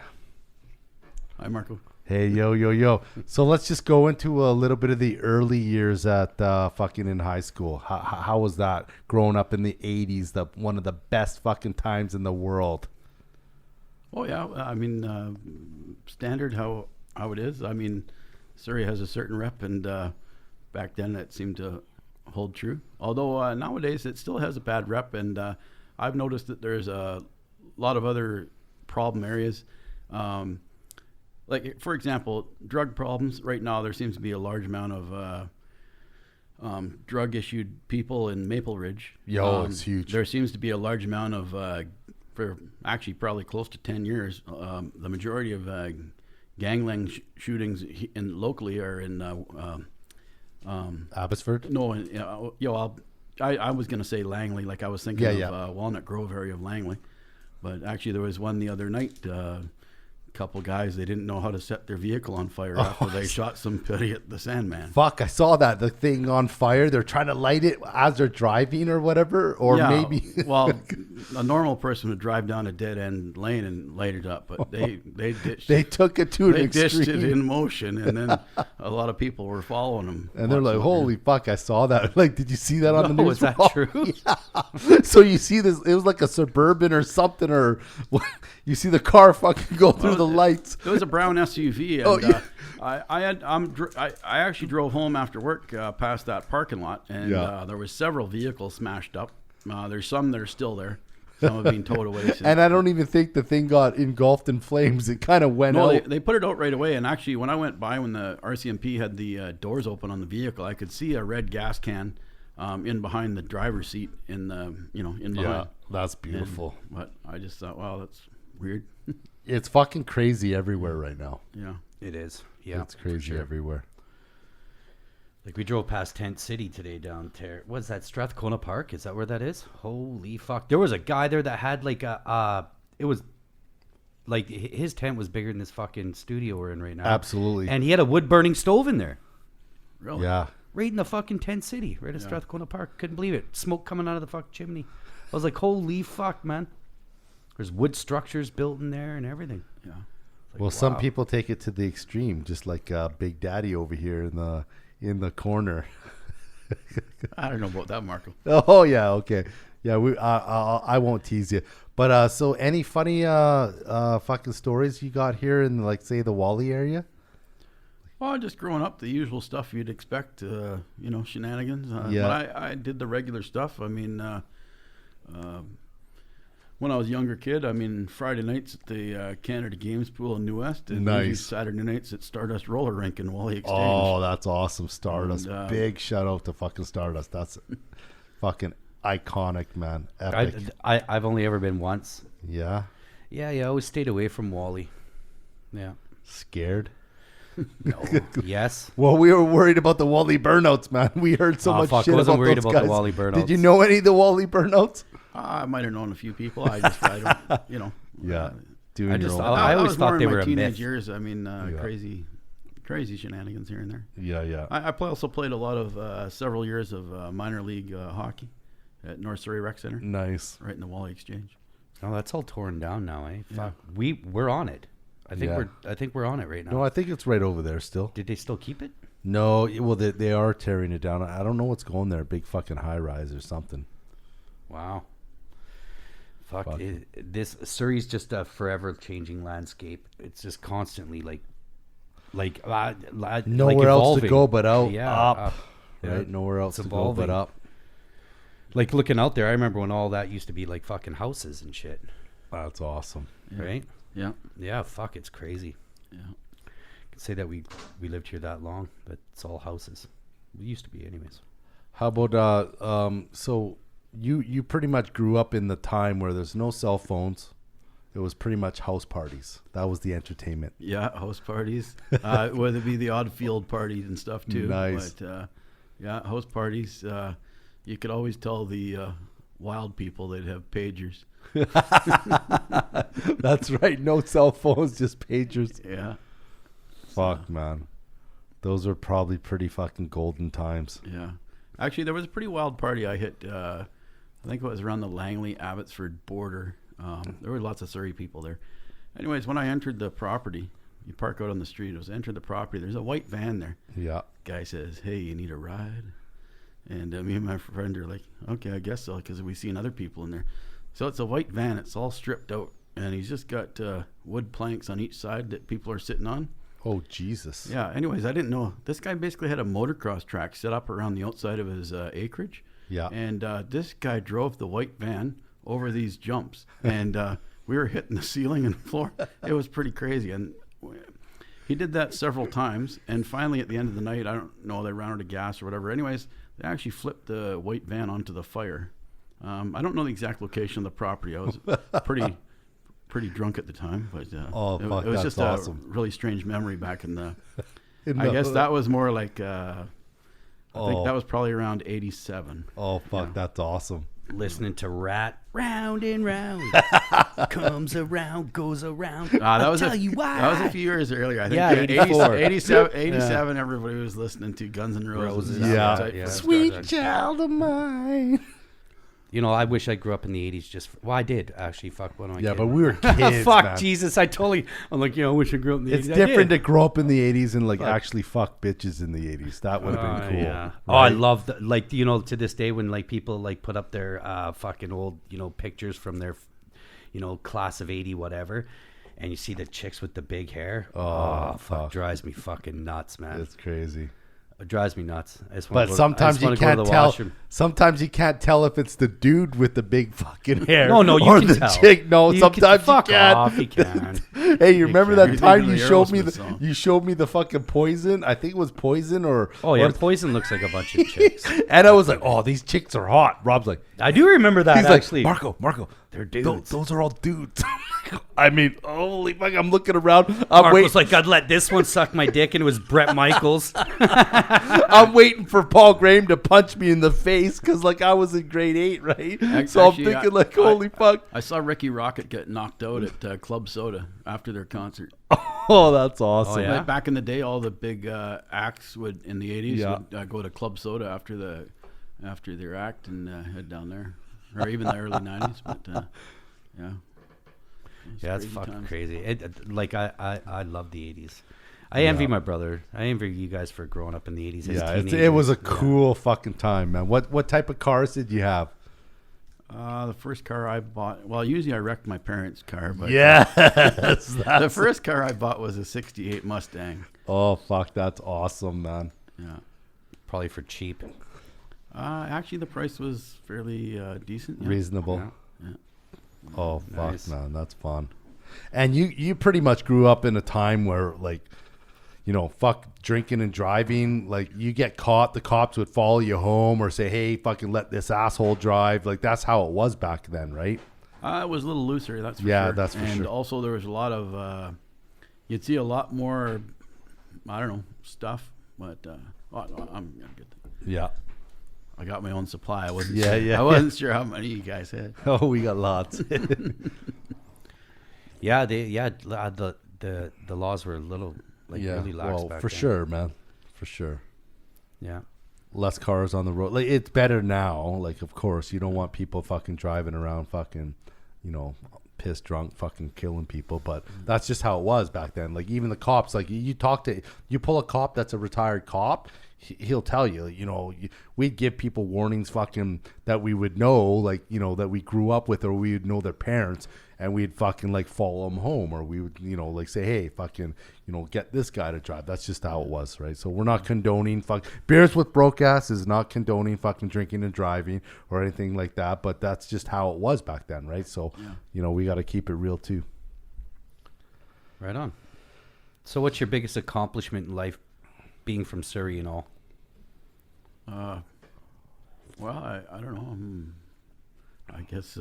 Hi, Marco. Hey, yo. So let's just go into a little bit of the early years at fucking in high school. How was that growing up in the 80s, one of the best fucking times in the world? Oh, yeah. I mean, standard how it is. I mean, Surrey has a certain rep, and back then it seemed to hold true. Although nowadays it still has a bad rep, and I've noticed that there's a lot of other problem areas. Like, for example, drug problems. Right now there seems to be a large amount of drug-issued people in Maple Ridge. It's huge. There seems to be a large amount of, for actually probably close to 10 years, the majority of gangland shootings locally are in Abbotsford? no, I was going to say Langley, like I was thinking of Walnut Grove area of Langley, but actually there was one the other night. Couple guys, they didn't know how to set their vehicle on fire after they shot somebody at the Sandman. Fuck, I saw that. The thing on fire. They're trying to light it as they're driving or whatever. Or maybe. Well, a normal person would drive down a dead end lane and light it up, but they ditched They took it to an they extreme. dished it in motion, and then a lot of people were following them. And they're like, holy fuck, I saw that. Like, did you see that on the No, news? is that Oh, true? yeah. So you see this, it was like a Suburban or something, or you see the car fucking go through the lights. There was a brown SUV, and Oh, yeah. I actually drove home after work past that parking lot, and Yeah. there was several vehicles smashed up. There's some that are still there. Some have been towed away. Since. And I don't even think the thing got engulfed in flames. It kind of went No, out. they put it out right away. And actually, when I went by, when the RCMP had the doors open on the vehicle, I could see a red gas can in behind the driver's seat in behind. Yeah, that's beautiful. But I just thought, wow, that's weird. It's fucking crazy everywhere right now. Yeah. it is. Yeah, It's crazy everywhere. Like we drove past Tent City today down there. What's that, Strathcona Park? Is that where that is? Holy fuck! There was a guy there that had like it was like his tent was bigger than this fucking studio we're in right now. Absolutely. And he had a wood burning stove in there, Really? Yeah. right in the fucking Tent City, right at Strathcona Park. Couldn't believe it. Smoke coming out of the fucking chimney. I was like, holy fuck, man. There's wood structures built in there and everything. Yeah. Like, Well, some wow. people take it to the extreme, just like Big Daddy over here in the corner. I don't know about that, Marco. Oh yeah, okay, yeah. I won't tease you, but so any funny fucking stories you got here in, like, say, the Wally area? Well, just growing up, the usual stuff you'd expect, shenanigans. Yeah. But I did the regular stuff. I mean, when I was a younger kid, I mean, Friday nights at the Canada Games Pool in New West, and Nice. usually Saturday nights at Stardust Roller Rink in Wally Exchange. Oh, that's awesome, Stardust. And, Big shout out to fucking Stardust. That's fucking iconic, man. Epic. I've only ever been once. Yeah. Yeah, I always stayed away from Wally. Yeah. Scared. No. Yes. Well, we were worried about the Wally burnouts, man. We heard so Oh, much fuck, shit I wasn't about worried those about the guys. Wally burnouts. Did you know any of the Wally burnouts? I might have known a few people. I don't, Yeah. Doing I your just- own. I always was more thought in they my were a teenage myth. years. I mean, crazy shenanigans here and there. Yeah. Also played a lot of several years of minor league hockey at North Surrey Rec Center, Nice. right in the Wally Exchange. Oh, that's all torn down now, eh? Fuck. We're on it. I think we're on it right now. No, I think it's right over there still. Did they still keep it? No, well, they are tearing it down. I don't know what's going there. Big fucking high rise or something. Wow. Fuck. Fuck. This Surrey's just a forever changing landscape. It's just constantly like Nowhere else to evolving. go but out, Yeah, up, right? Nowhere else It's to go but evolving. up. Like looking out there, I remember when all that used to be like fucking houses and shit, That's awesome. right? Yeah. Yeah, fuck, it's crazy. Yeah. I can say that we lived here that long, but it's all houses. We used to be, anyways. How about so you pretty much grew up in the time where there's no cell phones. It was pretty much house parties. That was the entertainment. Yeah, house parties. Whether it be the odd field parties and stuff too. Nice. But yeah, house parties. You could always tell the wild people they'd have pagers. That's right. No cell phones, just pagers. Yeah. Fuck, man. Those are probably pretty fucking golden times. Yeah. Actually, there was a pretty wild party I hit. I think it was around the Langley Abbotsford border. There were lots of Surrey people there. Anyways, when I entered the property, you park out on the street. I was entered the property. There's a white van there. Yeah. Guy says, "Hey, you need a ride?" And me and my friend are like, "Okay, I guess so," because we seen other people in there. So it's a white van. It's all stripped out, and he's just got wood planks on each side that people are sitting on. Oh, Jesus. Yeah. Anyways, I didn't know this guy basically had a motocross track set up around the outside of his acreage. Yeah. And this guy drove the white van over these jumps, and we were hitting the ceiling and floor. It was pretty crazy, and he did that several times. And finally, at the end of the night, I don't know, they ran out of gas or whatever. Anyways, they actually flipped the white van onto the fire. I don't know the exact location of the property. I was pretty drunk at the time, but Oh, it fuck, was that's just awesome. a really strange memory back in the. In I the guess hood. that was more like. I think Oh. that was probably around '87. Oh, fuck. Yeah. That's awesome. Listening to Rat, round and round, comes around, goes around. That was tell you why. That was a few years earlier. I think Yeah, 84. 87, everybody was listening to Guns N' Roses. Roses. Yeah. Yeah. Sweet child of mine. You know, I wish I grew up in the 80s just well, I did actually. Fuck, what am I Yeah, kidding? but we were kids, Fuck, man. Jesus, I'm like, I wish I grew up in the 80s. It's I different did. to grow up in the 80s and like actually fuck bitches in the 80s. That would have been cool. Yeah. Oh, I right? love the, like, you know, to this day when like people like put up their fucking old, you know, pictures from their, you know, class of 80 whatever, and you see the chicks with the big hair. Oh, Fuck, fuck. drives me fucking nuts, man. It's crazy. It drives me nuts. I just wanna But go- I sometimes just you wanna go to can't the tell. washroom. Sometimes you can't tell if it's the dude with the big fucking hair. No, you or can the tell. chick. No, You sometimes can, fuck you can't. off, you can. Hey, you remember can. that time you You're showed me thinking of the the Aerosmith song. you showed me the fucking Poison? I think it was Poison or Oh yeah, or- Poison looks like a bunch of chicks. and I was like, oh, these chicks are hot. Rob's like, I do remember that he's actually. like, Marco, They're tho- dudes. those are all dudes. I mean, holy fuck! I'm looking around. I'm Mark waiting. was like, I'd let this one suck my dick, and it was Brett Michaels. I'm waiting for Paul Graham to punch me in the face because like I was in grade 8, right? So I'm Actually, thinking like, holy fuck! I saw Ricky Rocket get knocked out at Club Soda after their concert. Oh, that's awesome. yeah? Like, back in the day, all the big acts would in the '80s Yeah. would go to Club Soda after their act and head down there, or even the early '90s. But yeah. Yeah, that's crazy fucking times. crazy. Like I love the '80s. I envy my brother. I envy you guys for growing up in the '80s. as Yeah, it teenagers. was a cool fucking time, man. What type of cars did you have? The first car I bought. Well, usually I wrecked my parents' car, but Yes, the that's first car I bought was a '68 Mustang. oh fuck, that's awesome, man. Yeah. probably for cheap. Actually, the price was fairly decent. Yeah. Reasonable. Yeah. Oh fuck, Nice. man, that's fun. And you pretty much grew up in a time where like, you know, fuck drinking and driving. Like you get caught, the cops would follow you home or say, hey, fucking let this asshole drive. Like that's how it was back then, right? It was a little looser, that's for Yeah, sure. that's for and sure. also there was a lot of, you'd see a lot more, I don't know, stuff. But I'm gonna get that. Yeah. I got my own supply. I wasn't. Yeah, sure. yeah, I wasn't sure how many you guys had. Oh, we got lots. Yeah, the laws were a little like yeah, really lax well, back for then. sure, man, for sure. Yeah. Less cars on the road. Like it's better now. Like of course you don't want people fucking driving around fucking, you know, pissed drunk, fucking killing people. But that's just how it was back then. Like even the cops. Like you pull a cop that's a retired cop. He'll tell you, you know, we'd give people warnings fucking that we would know, like, you know, that we grew up with or we would know their parents. and we'd fucking like follow him home, or we would, you know, like say, hey, fucking, you know, get this guy to drive. That's just how it was, right? So we're not condoning Beers with Brokeass is not condoning fucking drinking and driving or anything like that, but that's just how it was back then, right? So, you know, we got to keep it real too. Right on. So what's your biggest accomplishment in life, being from Surrey and all? Well, I don't know. I guess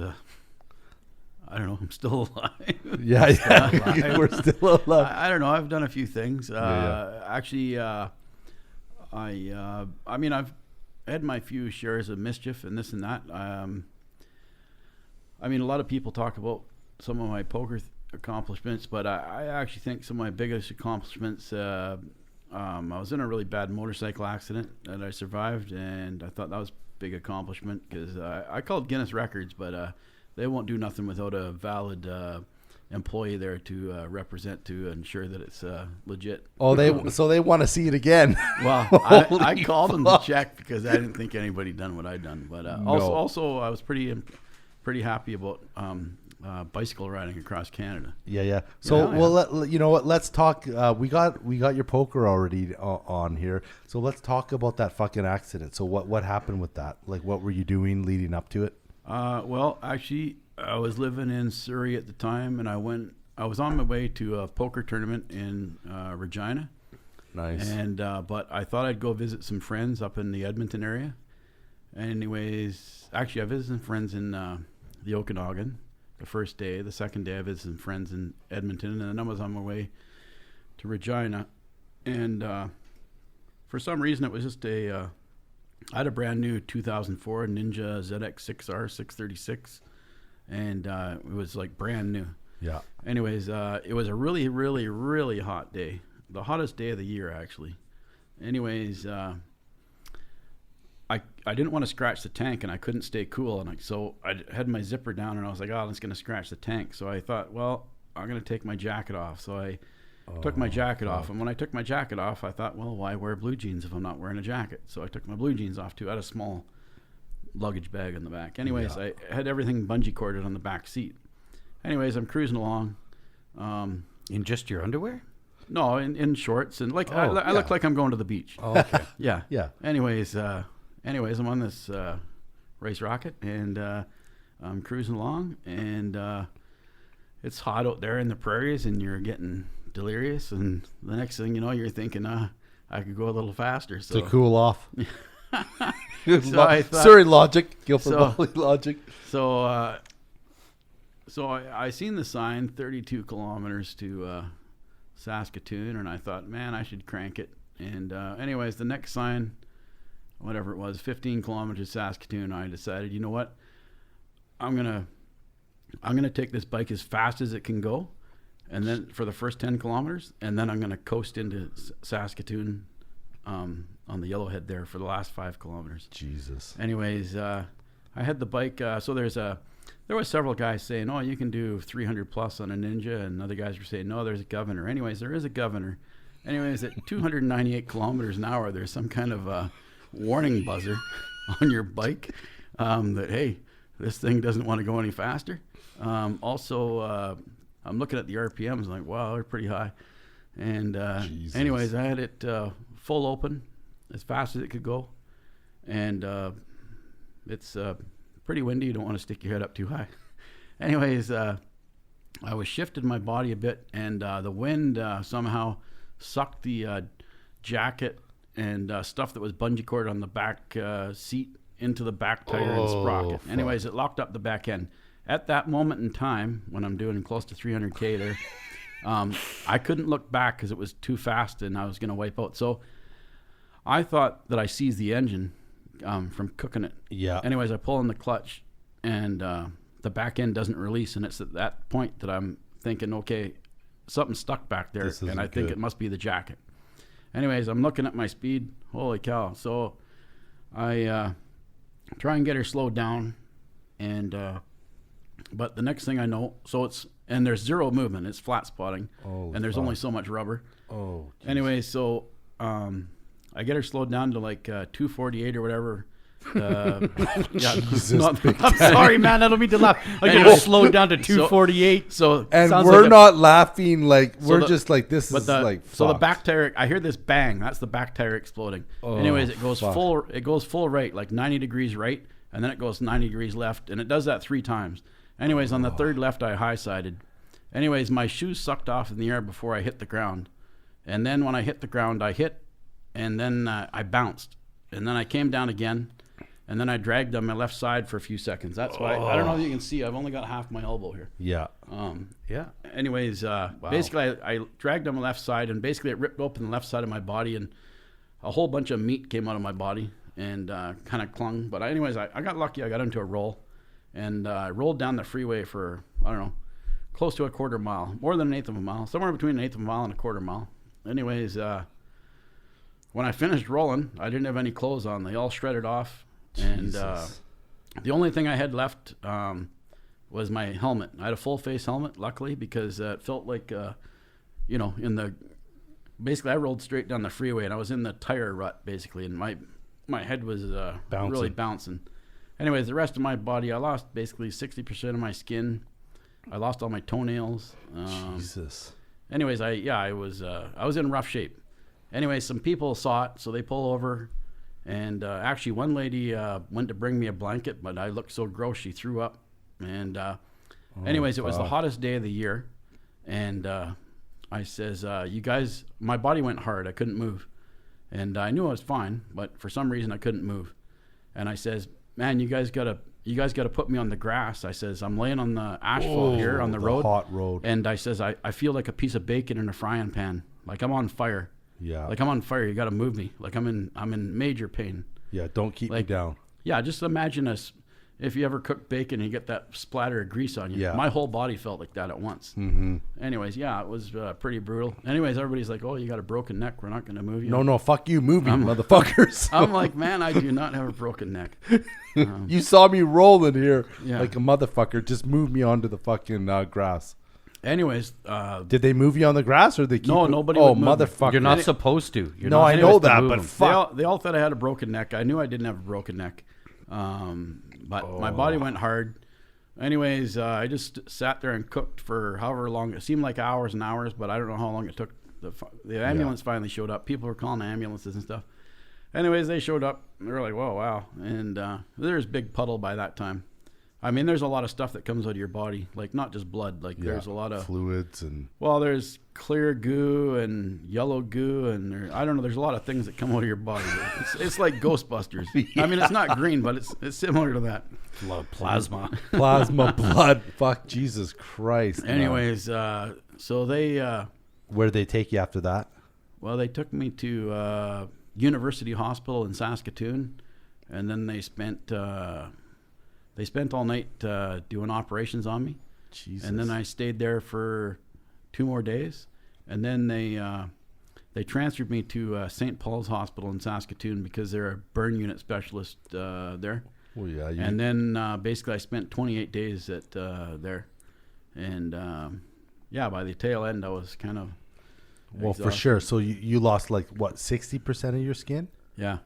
I don't know. I'm still alive. Yeah. We're still alive. I don't know. I've done a few things. Actually, I mean, I've had my few shares of mischief and this and that. I mean, a lot of people talk about some of my poker accomplishments, but I actually think some of my biggest accomplishments. I was in a really bad motorcycle accident that I survived, and I thought that was a big accomplishment because I called Guinness records, but they won't do nothing without a valid employee there to represent, to ensure that it's legit. Oh, they want to see it again. Well, I called them to check because I didn't think anybody done what I'd done. But also I was pretty happy about bicycle riding across Canada. Yeah. So you know what? Let's talk. We got your poker already on here. So let's talk about that fucking accident. So what happened with that? Like, what were you doing leading up to it? Well, actually, I was living in Surrey at the time, and I was on my way to a poker tournament in Regina. Nice. And but I thought I'd go visit some friends up in the Edmonton area. Anyways, actually, I visited some friends in the Okanagan the first day. The second day, I visited some friends in Edmonton, and then I was on my way to Regina. And for some reason, it was just I had a brand new 2004 Ninja ZX6R 636, and it was like brand new. Yeah. Anyways, it was a really, really, really hot day. The hottest day of the year, actually. Anyways, I didn't want to scratch the tank, and I couldn't stay cool. And so I had my zipper down, and I was like, oh, it's going to scratch the tank. So I thought, well, I'm going to take my jacket off. So I took my jacket off. And when I took my jacket off, I thought, well, why wear blue jeans if I'm not wearing a jacket? So I took my blue jeans off, too. I had a small luggage bag in the back. Anyways, I had everything bungee corded on the back seat. Anyways, I'm cruising along. In just your underwear? No, in shorts. And like I look like I'm going to the beach. Oh, okay. Yeah. Yeah. Anyways, I'm on this race rocket, and I'm cruising along, and it's hot out there in the prairies, and you're getting delirious, and the next thing you know, you're thinking, I could go a little faster. So To cool off. So I thought, Surrey logic. Guilford Valley logic. So I seen the sign 32 kilometers to Saskatoon, and I thought, man, I should crank it. And anyways, the next sign, whatever it was, 15 kilometers to Saskatoon, I decided, you know what, I'm gonna take this bike as fast as it can go, and then for the first 10 kilometers, and then I'm gonna coast into Saskatoon on the Yellowhead there for the last 5 kilometers. Jesus. Anyways, I had the bike. So there were several guys saying, oh, you can do 300 plus on a Ninja, and other guys were saying, no, there's a governor. Anyways, there is a governor. Anyways, at 298 kilometers an hour, there's some kind of warning buzzer on your bike that, hey, this thing doesn't want to go any faster. Also, I'm looking at the RPMs, like, wow, they're pretty high. And anyways, I had it full open as fast as it could go. And it's pretty windy. You don't want to stick your head up too high. Anyways, I was shifting my body a bit, and the wind somehow sucked the jacket and stuff that was bungee cord on the back seat into the back tire and sprocket. Fuck. Anyways, it locked up the back end. At that moment in time, when I'm doing close to 300K there, I couldn't look back because it was too fast and I was going to wipe out. So I thought that I seized the engine from cooking it. Yeah. Anyways, I pull in the clutch, and the back end doesn't release. And it's at that point that I'm thinking, okay, something's stuck back there, and I think it must be the jacket. Anyways, I'm looking at my speed. Holy cow. So I try and get her slowed down, and but the next thing I know, and there's zero movement. It's flat spotting, and there's only so much rubber. Oh. Anyway, so I get her slowed down to like 248 or whatever, Yeah, Jesus, Big I'm sorry, man. I don't mean to laugh. I get it slowed down to 248. So And Sounds we're like a- not laughing like we're the- just like this is like so the fucked. back tire. I hear this bang. That's the back tire exploding. Anyways, it goes fuck. full. It goes full right, like 90 degrees right, and then it goes 90 degrees left, and it does that 3 times. Anyways, on the third left, I high sided. Anyways, my shoes sucked off in the air before I hit the ground, and then when I hit the ground, I hit, and then I bounced, and then I came down again. And then I dragged on my left side for a few seconds. That's why I don't know if you can see. I've only got half my elbow here. Yeah. Yeah. Anyways, basically I dragged on my left side, and basically it ripped open the left side of my body, and a whole bunch of meat came out of my body and kind of clung. But anyways, I got lucky. I got into a roll, and I rolled down the freeway for, I don't know, close to a quarter mile, more than an eighth of a mile, somewhere between an eighth of a mile and a quarter mile. Anyways, when I finished rolling, I didn't have any clothes on. They all shredded off. And the only thing I had left was my helmet. I had a full face helmet, luckily, because it felt like, basically I rolled straight down the freeway, and I was in the tire rut, basically, and my head was really bouncing. Anyways, the rest of my body, I lost basically 60% of my skin. I lost all my toenails. Jesus. Anyways, I was in rough shape. Anyways, some people saw it, so they pull over. And actually, one lady went to bring me a blanket, but I looked so gross, she threw up. And anyways, it was the hottest day of the year. And I says, you guys, my body went hard. I couldn't move. And I knew I was fine, but for some reason I couldn't move. And I says, man, you guys gotta put me on the grass. I says, I'm laying on the asphalt here on the road. Hot road. And I says, I feel like a piece of bacon in a frying pan. Like I'm on fire. Yeah. Like I'm on fire. You got to move me. Like I'm in major pain. Yeah, don't keep me Like, down. Yeah, just imagine us if you ever cook bacon and you get that splatter of grease on you. Yeah. My whole body felt like that at once. Mm-hmm. Anyways, yeah, it was pretty brutal. Anyways, everybody's like, "Oh, you got a broken neck. We're not going to move you." No, fuck you, move me, motherfuckers. I'm like, man, I do not have a broken neck. You saw me rolling here Yeah. like a motherfucker. Just move me onto the fucking grass. Anyways, Did they move you on the grass or they keep No, it- nobody Oh, would move me. motherfucker. You're not supposed to. You're No, not I know supposed to that, move but them. fuck. They all thought I had a broken neck. I knew I didn't have a broken neck, but my body went hard. Anyways, I just sat there and cooked for however long. It seemed like hours and hours, but I don't know how long it took. The ambulance finally showed up. People were calling ambulances and stuff. Anyways, they showed up. They were like, "Whoa, wow!" And there's big puddle by that time. I mean, there's a lot of stuff that comes out of your body, like not just blood. Like there's a lot of fluids and Well, there's clear goo and yellow goo, and I don't know. There's a lot of things that come out of your body. It's like Ghostbusters. I mean, it's not green, but it's similar to that. Plasma. plasma blood. Fuck, Jesus Christ. man. Anyways, so they Where did they take you after that? they took me to University Hospital in Saskatoon, and then they spent all night doing operations on me. Jesus. And then I stayed there for 2 more days, and then they transferred me to St. Paul's Hospital in Saskatoon because they're a burn unit specialist there. Well, yeah. And then basically I spent 28 days at there, and by the tail end I was kind of well, for exhausted. sure. So you lost like what, 60% of your skin? Yeah.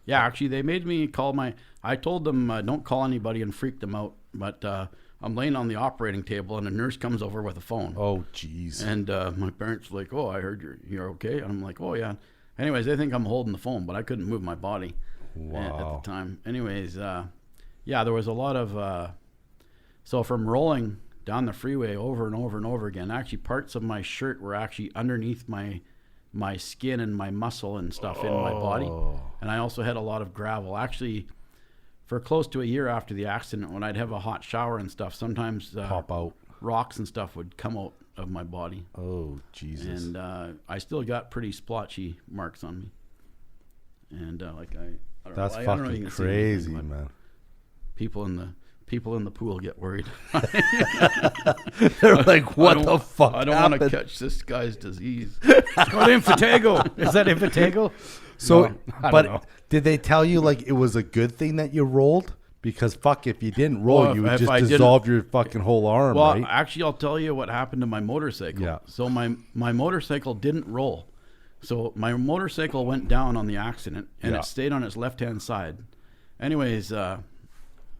Actually, they made me call I told them don't call anybody and freak them out. But I'm laying on the operating table and a nurse comes over with a phone. Oh, jeez. And my parents were like, "Oh, I heard you're okay." And I'm like, "Oh yeah." Anyways, they think I'm holding the phone, but I couldn't move my body at the time. Anyways, there was a lot of so from rolling down the freeway over and over and over again. Actually, parts of my shirt were actually underneath my skin and my muscle and stuff in my body. And I also had a lot of gravel. Actually, for close to a year after the accident, when I'd have a hot shower and stuff, sometimes Pop out. rocks and stuff would come out of my body. Oh, Jesus. And I still got pretty splotchy marks on me. And I don't That's know. I don't know if fucking you can see crazy, anything, but man. People in the pool get worried. They're like, what the fuck I don't want to happened? catch this guy's disease. It's called impetigo. Is that impetigo? So, No, I don't but know. did they tell you like it was a good thing that you rolled? Because fuck, if you didn't roll, Well, you would if just I didn't- dissolve your fucking whole arm, Well, right? actually, I'll tell you what happened to my motorcycle. Yeah. So my motorcycle didn't roll. So my motorcycle went down on the accident, and Yeah. it stayed on its left-hand side. Anyways,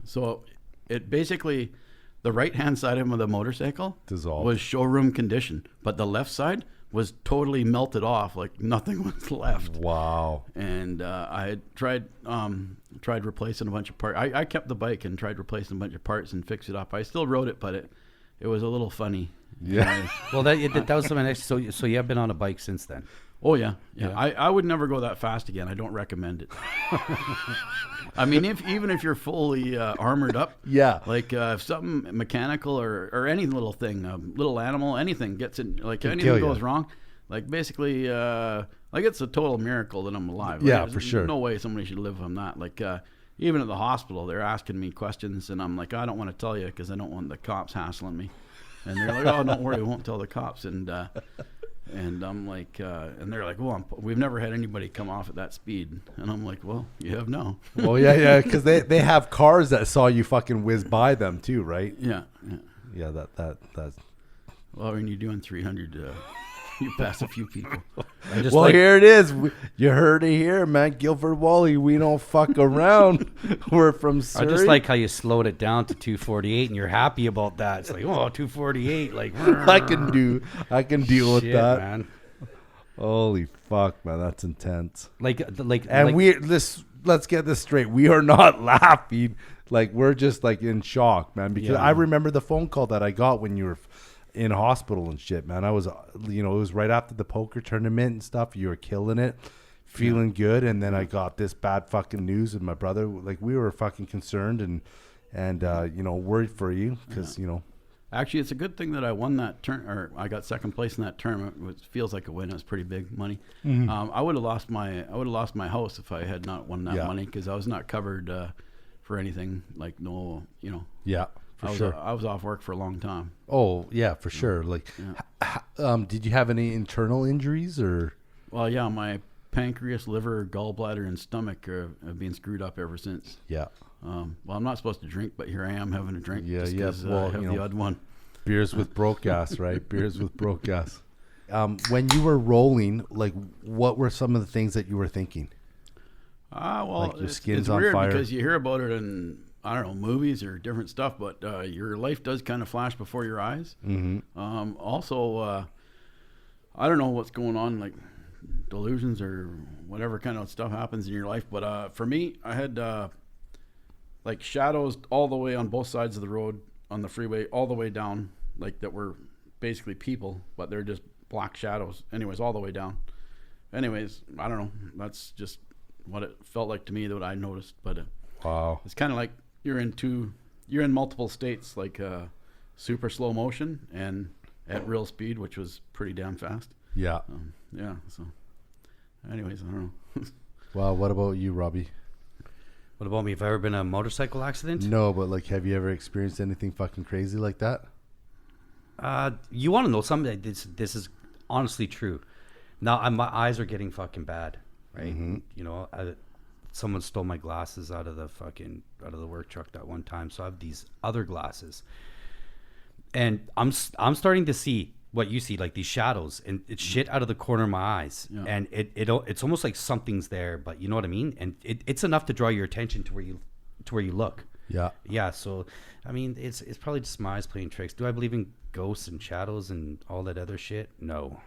so it basically, the right-hand side of the motorcycle Dissolved. was showroom condition, but the left side was totally melted off, like nothing was left. Wow. And I had tried replacing a bunch of parts. I kept the bike and tried replacing a bunch of parts and fix it up. I still rode it, but it was a little funny. Yeah. Well, that was my next. So you have been on a bike since then. Oh yeah. I would never go that fast again. I don't recommend it. I mean, even if you're fully armored up, Yeah. like if something mechanical or any little thing, little animal, anything gets in, like Can anything kill goes you. wrong, like basically, like it's a total miracle that I'm alive. Yeah, Like, for there's sure. No way somebody should live on that. Like even at the hospital, they're asking me questions, and I'm like, I don't want to tell you because I don't want the cops hassling me. And they're like, oh, don't worry, we won't tell the cops. And I'm like, and they're like, well, we've never had anybody come off at that speed. And I'm like, well, you have now. Well, yeah, because they have cars that saw you fucking whiz by them too, right? Yeah. Yeah, that's. Well, when you're doing 300, you pass a few people. And just Well, like, here it is. You heard it here, man. Guilford Wally, we don't fuck around. We're from I Surrey. just like how you slowed it down to 248, and you're happy about that. It's like, oh, 248, like I can deal with shit, that. man. Holy fuck, man, that's intense. And Let's get this straight. We are not laughing. Like, we're just like in shock, man. Because Yeah. I remember the phone call that I got when you were in hospital and shit, man. I was, it was right after the poker tournament and stuff. You were killing it, feeling good, and then I got this bad fucking news. And my brother, like, we were fucking concerned and worried for you because Actually, it's a good thing that I won that or I got second place in that tournament, which feels like a win. It was pretty big money. Mm-hmm. I would have lost my house if I had not won that money because I was not covered for anything. Like Yeah, for sure. I was off work for a long time. Oh yeah, for sure. Like, did you have any internal injuries or? Well, yeah, my pancreas, liver, gallbladder, and stomach have been screwed up ever since. Yeah. Well, I'm not supposed to drink, but here I am having a drink. Yeah, just yeah. 'cause, Well, I have the odd one. Beers with Brokeass, right? Beers with Brokeass. When you were rolling, like, what were some of the things that you were thinking? Well, Like your skin's it's on weird fire? because you hear about it in, I don't know, movies or different stuff, but your life does kind of flash before your eyes. Mm-hmm. Also, I don't know what's going on, like delusions or whatever kind of stuff happens in your life. But for me, I had like shadows all the way on both sides of the road on the freeway, all the way down, like that were basically people, but they're just black shadows. Anyways, all the way down. Anyways, I don't know. That's just what it felt like to me that I noticed. But Wow. it's kind of like you're in multiple states, like super slow motion and at real speed, which was pretty damn fast. Yeah. Yeah. So, anyways, I don't know. Well, what about you, Robbie? What about me? Have I ever been in a motorcycle accident? No, but like, have you ever experienced anything fucking crazy like that? You want to know something? This is honestly true. Now my eyes are getting fucking bad, right? Mm-hmm. Someone stole my glasses out of the work truck that one time, so I have these other glasses, and I'm starting to see what you see, like these shadows, and it's shit out of the corner of my eyes, and it's almost like something's there, but you know what I mean, and it's enough to draw your attention to where you look. Yeah. So, I mean, it's probably just my eyes playing tricks. Do I believe in ghosts and shadows and all that other shit? No.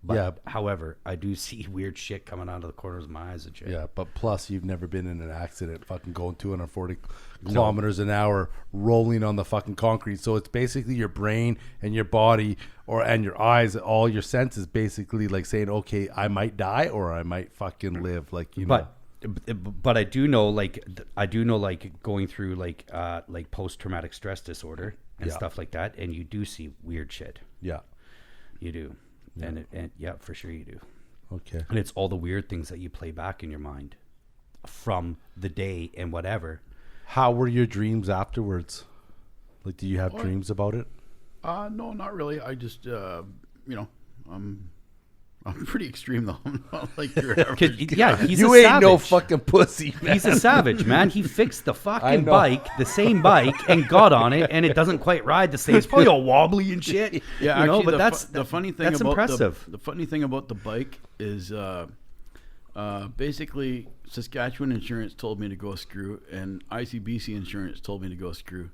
But, however, I do see weird shit coming out of the corners of my eyes and shit. Yeah, but plus you've never been in an accident fucking going 240 kilometers an hour rolling on the fucking concrete. So it's basically your brain and your body and your eyes, all your senses basically like saying, okay, I might die or I might fucking live. Like, But I do know, like going through like post-traumatic stress disorder and stuff like that, and you do see weird shit. Yeah. You do. Yeah. And yeah, for sure you do. Okay. And it's all the weird things that you play back in your mind from the day and whatever. How were your dreams afterwards? Like, do you have dreams about it? No, not really. I just, I'm pretty extreme though. I'm not like your average guy. Yeah, he's You a ain't savage. no fucking pussy, man. He's a savage, man. He fixed the I fucking know. bike, the same bike, and got on it, and it doesn't quite ride the same. It's probably all wobbly and shit. Yeah, you know, actually, but that's the funny thing that's about impressive. the funny thing about the bike is Basically, Saskatchewan insurance told me to go screw, and ICBC insurance told me to go screw.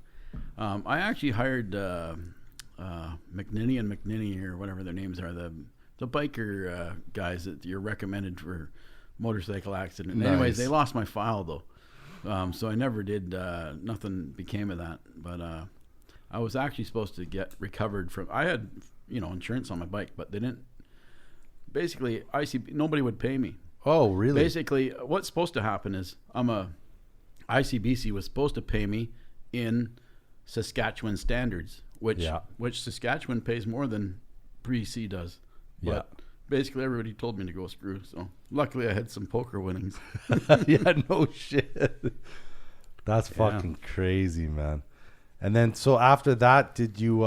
I actually hired McNinney and McNinney, or whatever their names are, the biker guys that you're recommended for motorcycle accident. Nice. Anyways, they lost my file though, so I never did. Nothing became of that. But I was actually supposed to get recovered from. I had insurance on my bike, but they didn't. Basically, nobody would pay me. Oh, really? Basically, what's supposed to happen is ICBC was supposed to pay me in Saskatchewan standards, which Saskatchewan pays more than BC does. But basically, everybody told me to go screw. So luckily, I had some poker winnings. Yeah, no shit. That's fucking crazy, man. And then, so after that, did you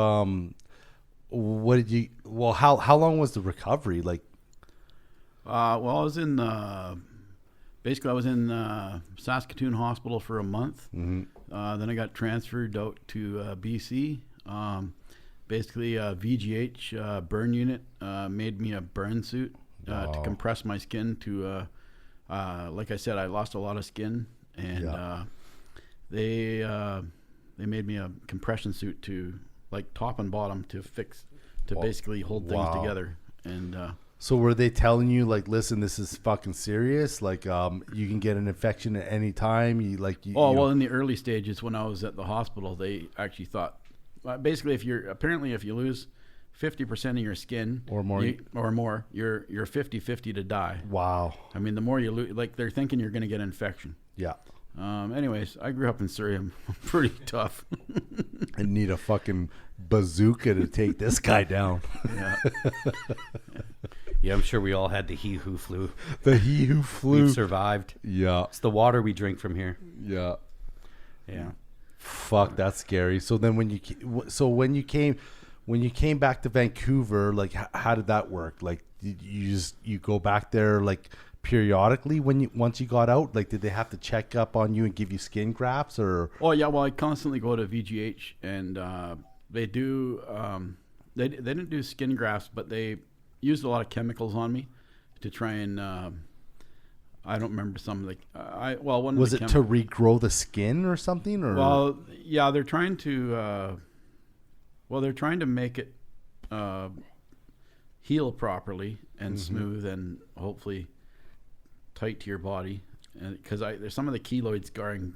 what did you? Well, how long was the recovery? Like, well, I was in basically I was in Saskatoon Hospital for a month. Then I got transferred out to BC. Basically, VGH burn unit made me a burn suit to compress my skin to. Like I said, I lost a lot of skin, and they made me a compression suit to like top and bottom to basically hold things together. And so were they telling you like, listen, this is fucking serious? Like, you can get an infection at any time. Well, in the early stages when I was at the hospital, they actually thought, basically, if you lose 50% of your skin or more, you're 50-50 to die. Wow. I mean, the more you lose, like they're thinking you're going to get an infection. Yeah. Anyways, I grew up in Surrey. I'm pretty tough. I need a fucking bazooka to take this guy down. Yeah. Yeah, I'm sure we all had the he who flew. The he who flew. We've survived. Yeah. It's the water we drink from here. Yeah. Yeah. Fuck, that's scary. So then when you came back to Vancouver, like how did that work? Like did you go back there like periodically once you got out? Like did they have to check up on you and give you skin grafts or? Oh yeah, well I constantly go to VGH and they do they didn't do skin grafts, but they used a lot of chemicals on me to try and I don't remember some like one was it to regrow the skin or something or? Well, yeah, they're trying to make it heal properly and smooth and hopefully tight to your body, and because there's some of the keloid scarring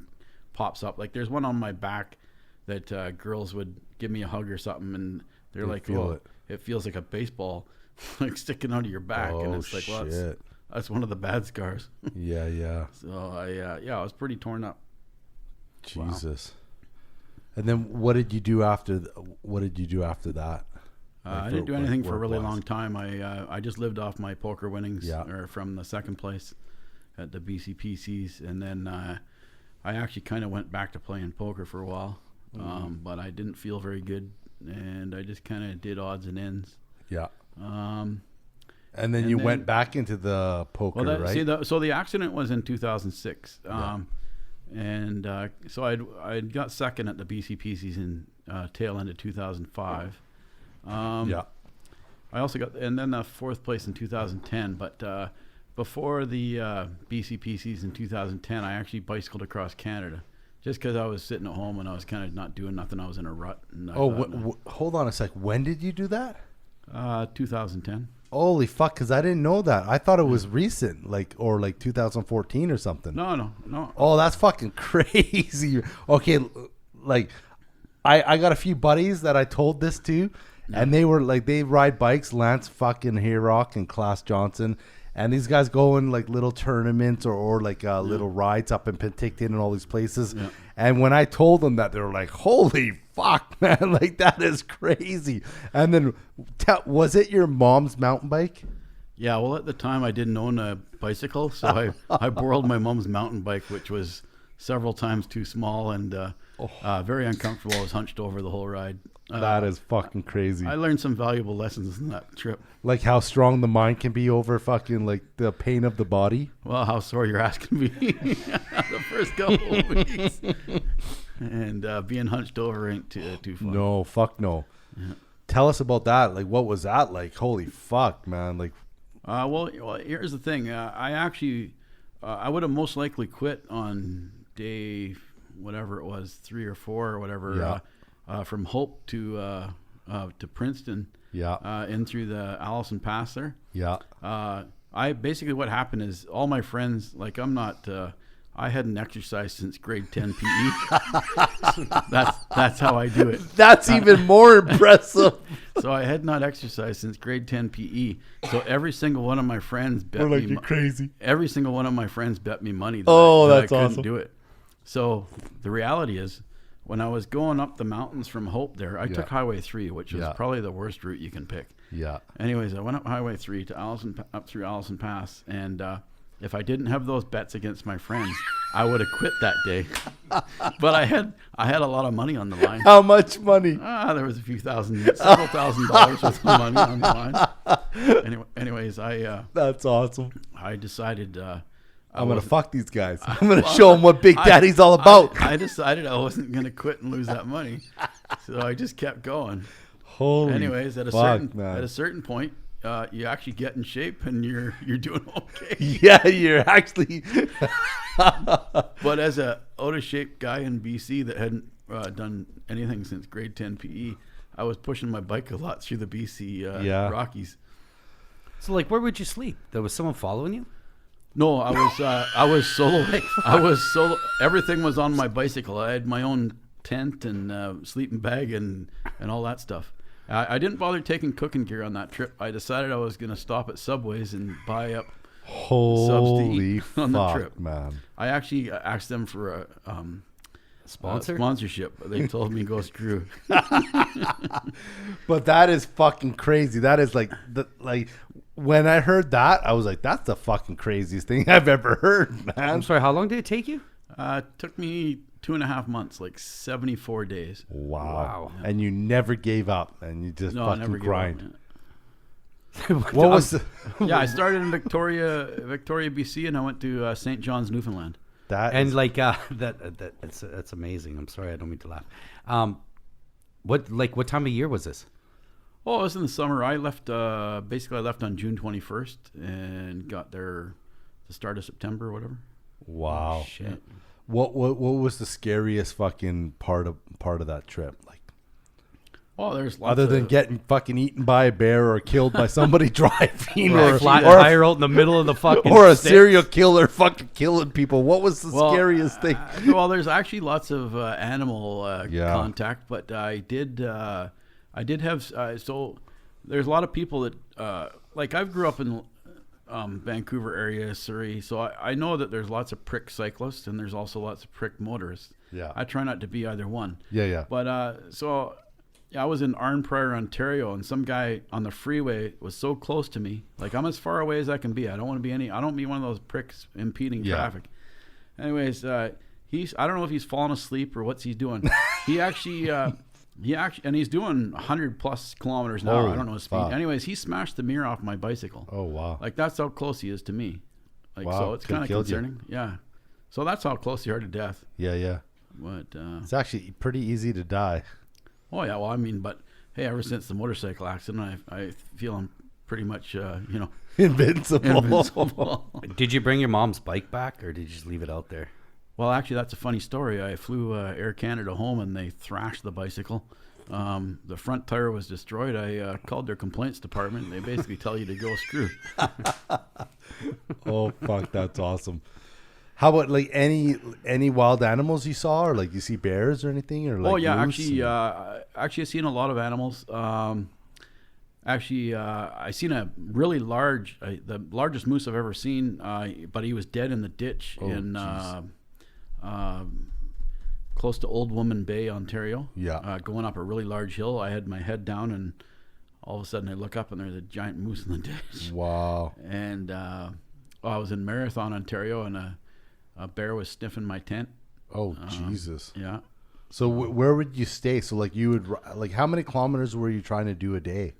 pops up. Like there's one on my back that girls would give me a hug or something, and they're like, "Oh, it feels like a baseball like sticking out of your back," and it's like, "Well, that's one of the bad scars." Yeah. So I was pretty torn up. Jesus. Wow. And then what did you do after that? I didn't do anything for a really long time. I just lived off my poker winnings or from the second place at the BCPCs, and then I actually kind of went back to playing poker for a while, but I didn't feel very good, and I just kind of did odds and ends. Yeah. And then you went back into the poker, right? So the accident was in 2006, and so I'd got second at the BCPCs in tail end of 2005. I also got, and then the fourth place in 2010. But before the BCPCs in 2010, I actually bicycled across Canada just because I was sitting at home and I was kind of not doing nothing. I was in a rut. And hold on a sec. When did you do that? 2010. Holy fuck! Because I didn't know that. I thought it was recent, like 2014 or something. No. Oh, that's fucking crazy. Okay, like I got a few buddies that I told this to. And they were like, they ride bikes, Lance fucking Hayrock and Klaas Johnson. And these guys go in like little tournaments or like little rides up in Penticton and all these places. Yeah. And when I told them that, they were like, holy fuck, man. Like, that is crazy. And then was it your mom's mountain bike? Yeah, well, at the time I didn't own a bicycle. So I borrowed my mom's mountain bike, which was several times too small and very uncomfortable. I was hunched over the whole ride. That is fucking crazy. I learned some valuable lessons in that trip. Like how strong the mind can be over fucking like the pain of the body. Well, how sore your ass can be the first couple of weeks. And being hunched over ain't too fun. No, fuck no. Yeah. Tell us about that. Like, what was that like? Holy fuck, man. Like, Well, here's the thing. I actually, I would have most likely quit on day, whatever it was, 3 or 4 or whatever, from Hope to Princeton. Yeah. In through the Allison Pass there. Yeah. I basically, what happened is all my friends, like I hadn't exercised since grade 10 PE. that's how I do it. That's even more impressive. So I had not exercised since grade 10 PE. So every single one of my friends bet We're like, me you're crazy. Every single one of my friends bet me money that, that that's I couldn't awesome. do it. So the reality is, when I was going up the mountains from Hope there, I took Highway 3, which is probably the worst route you can pick. Yeah. Anyways, I went up Highway 3 to up through Allison Pass, and if I didn't have those bets against my friends, I would have quit that day. But I had a lot of money on the line. How much money? There was several thousand dollars worth of money on the line. Anyways, That's awesome. I decided I'm going to fuck these guys. I'm going to show them what Big Daddy's all about. I decided I wasn't going to quit and lose that money, so I just kept going. Holy Anyways, at a certain point, you actually get in shape and you're doing okay. Yeah, you're actually. But as a out of shape guy in BC that hadn't done anything since grade 10 PE, I was pushing my bike a lot through the BC Rockies. So, like, where would you sleep? There was someone following you? No, I was solo. I was solo. Everything was on my bicycle. I had my own tent and sleeping bag and all that stuff. I didn't bother taking cooking gear on that trip. I decided I was going to stop at Subways and buy up subs to eat on the trip. Man. I actually asked them for a sponsorship. They told me go screw. But that is fucking crazy. That is like when I heard that, I was like, that's the fucking craziest thing I've ever heard, man. I'm sorry, how long did it take you? It took me 2.5 months, like 74 days. Wow. And you never gave up, and you just fucking grind. What was the... Yeah, I started in Victoria, BC, and I went to St. John's, Newfoundland. That's amazing. I'm sorry, I don't mean to laugh. What time of year was this? Oh, it was in the summer. I left. Basically, I left on June 21st and got there the start of September, or whatever. Wow. Oh, shit. What was the scariest fucking part of that trip? Like, there's lots other than getting fucking eaten by a bear or killed by somebody driving, or a flat tire out in the middle of the fucking or a serial killer fucking killing people. What was the scariest thing? There's actually lots of animal contact, but I did have so there's a lot of people that like I grew up in Vancouver area, Surrey, so I know that there's lots of prick cyclists and there's also lots of prick motorists. Yeah, I try not to be either one. Yeah. But I was in Arnprior, Ontario, and some guy on the freeway was so close to me. Like, I'm as far away as I can be. I don't want to be one of those pricks impeding traffic. Anyways, I don't know if he's falling asleep or what's he doing. He actually and he's doing 100 plus kilometers an hour. I don't know his speed. Fuck. Anyways, he smashed the mirror off my bicycle. Oh, wow. Like, that's how close he is to me. Like, wow. So it's kind of concerning. Yeah. So that's how close you are to death. Yeah. But it's actually pretty easy to die. Oh yeah, well I mean, but hey, ever since the motorcycle accident, I feel I'm pretty much Invincible. Did you bring your mom's bike back, or did you just leave it out there? Well, actually, that's a funny story. I flew Air Canada home, and they thrashed the bicycle. The front tire was destroyed. I called their complaints department. They basically tell you to go screw. Oh fuck, that's awesome. How about like any wild animals you saw, or like you see bears or anything, or like? Oh yeah, moose actually I've seen a lot of animals. I seen a really large, the largest moose I've ever seen, but he was dead in the ditch close to Old Woman Bay, Ontario. Yeah. Going up a really large hill. I had my head down, and all of a sudden I look up and there's a giant moose in the ditch. Wow. And I was in Marathon, Ontario, and a bear was sniffing my tent. Oh, Jesus. Yeah. So where would you stay? So like you would like how many kilometers were you trying to do a day?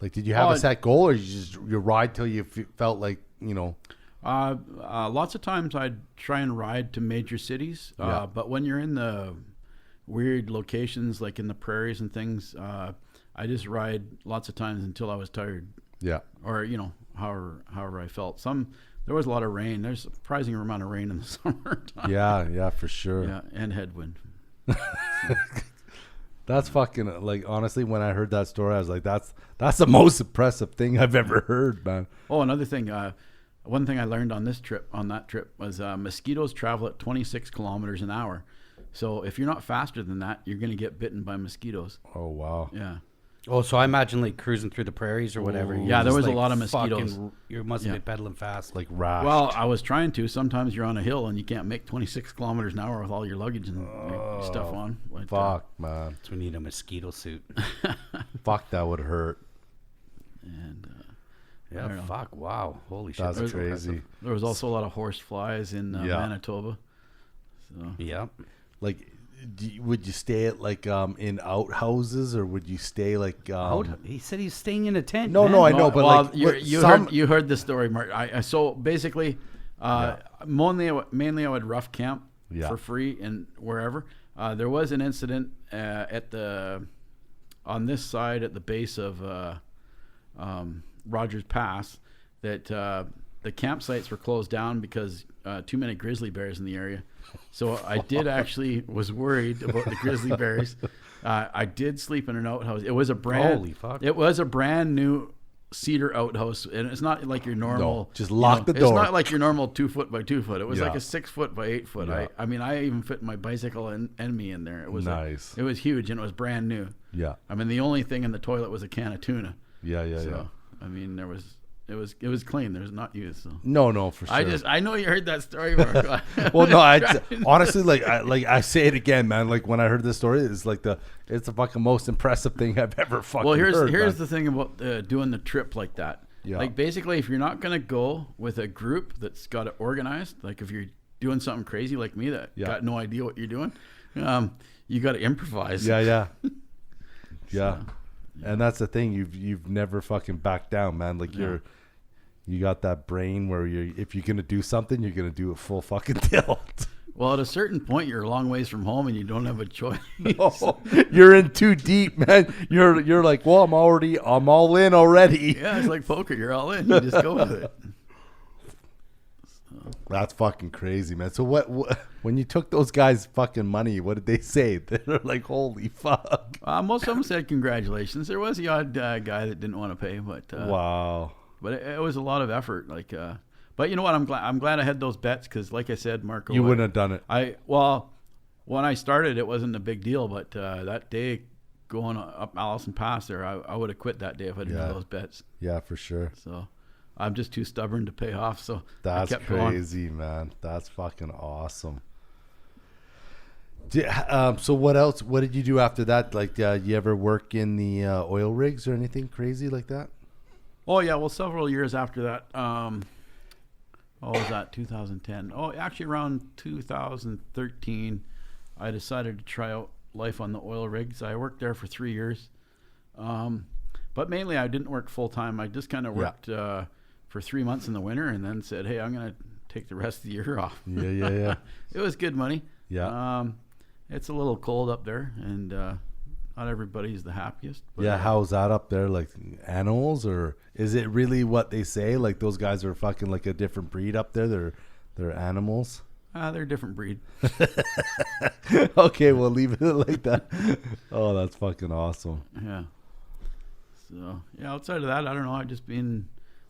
Like did you have a set goal, or you ride till you felt like, you know? Lots of times I'd try and ride to major cities, but when you're in the weird locations like in the prairies and things, I just ride lots of times until I was tired. Yeah. Or however I felt. There was a lot of rain. There's a surprising amount of rain in the summertime. Yeah, for sure. Yeah, and headwind. That's fucking, like, honestly, when I heard that story, I was like, that's the most impressive thing I've ever heard, man. Oh, another thing. One thing I learned on that trip was mosquitoes travel at 26 kilometers an hour. So if you're not faster than that, you're going to get bitten by mosquitoes. Oh, wow. Yeah. Oh, so I imagine like cruising through the prairies or whatever. Ooh. you're Yeah, there just, was a lot of mosquitoes. You must be pedaling fast. Like rash. Well, I was trying to. Sometimes you're on a hill and you can't make 26 kilometers an hour with all your luggage and your stuff on. But, fuck, man. So we need a mosquito suit. Fuck, that would hurt. And I Yeah, don't know. fuck, wow. Holy shit. That's that's crazy. impressive. There was also a lot of horse flies in Manitoba. So Yeah. Like, would you stay at, like, in outhouses, or would you stay, like... He said he's staying in a tent. No, man. no, I know, but, like, you heard the story, Mark. So basically, mainly I would rough camp for free and wherever. There was an incident on this side at the base of Rogers Pass that the campsites were closed down because too many grizzly bears in the area. So I did actually was worried about the grizzly bears. I did sleep in an outhouse. It was a Holy fuck. It was a brand new cedar outhouse, and it's not like your normal. just lock the door. It's not like your normal 2 foot by 2 foot. It was Yeah. like a 6 foot by 8 foot. Yeah. I mean, I even fit my bicycle and me in there. It was Nice. it was huge, and it was brand new. Yeah. I mean, the only thing in the toilet was a can of tuna. Yeah. So I mean, it was clean. There was not used. So No, for sure. I know you heard that story, Mark. Well, no, honestly, like I say it again, man. Like, when I heard this story, it's the fucking most impressive thing I've ever fucking heard. Well, here's man. the thing about doing the trip like that. Yeah. Like, basically, if you're not gonna go with a group that's got it organized, like if you're doing something crazy like me that got no idea what you're doing, you got to improvise. Yeah. And that's the thing. You've never fucking backed down, man. Like, you got that brain where if you're gonna do something, you're gonna do it full fucking tilt. Well, at a certain point, you're a long ways from home and you don't have a choice. No, you're in too deep, man. You're like, well, I'm all in already. Yeah, it's like poker. You're all in. You just go with it. That's fucking crazy, man. So what when you took those guys' fucking money, what did they say? They're like, holy fuck. Most of them said congratulations. There was the odd guy that didn't want to pay, but Wow. But it was a lot of effort. Like, but you know what? I'm glad I had those bets because, like I said, Marco, You wouldn't have done it. When I started, it wasn't a big deal. But that day, going up Allison Pass there, I would have quit that day if I didn't have those bets. Yeah, for sure. So I'm just too stubborn to pay off. So That's I kept going. crazy, man. That's fucking awesome. So what else? What did you do after that? Like, you ever work in the oil rigs or anything crazy like that? Oh yeah, well, several years after that. What was that? 2010. Oh, actually, around 2013, I decided to try out life on the oil rigs. I worked there for 3 years, but mainly I didn't work full time. I just kind of worked for 3 months in the winter, and then said, "Hey, I'm gonna take the rest of the year off." Yeah. It was good money. Yeah. It's a little cold up there, and not everybody's the happiest. But, Yeah, how's that up there? Like, animals, or is it really what they say? Like, those guys are fucking like a different breed up there. They're animals. they're a different breed. Okay, we'll leave it like that. Oh, that's fucking awesome. Yeah. So yeah, outside of that, I don't know. I've just been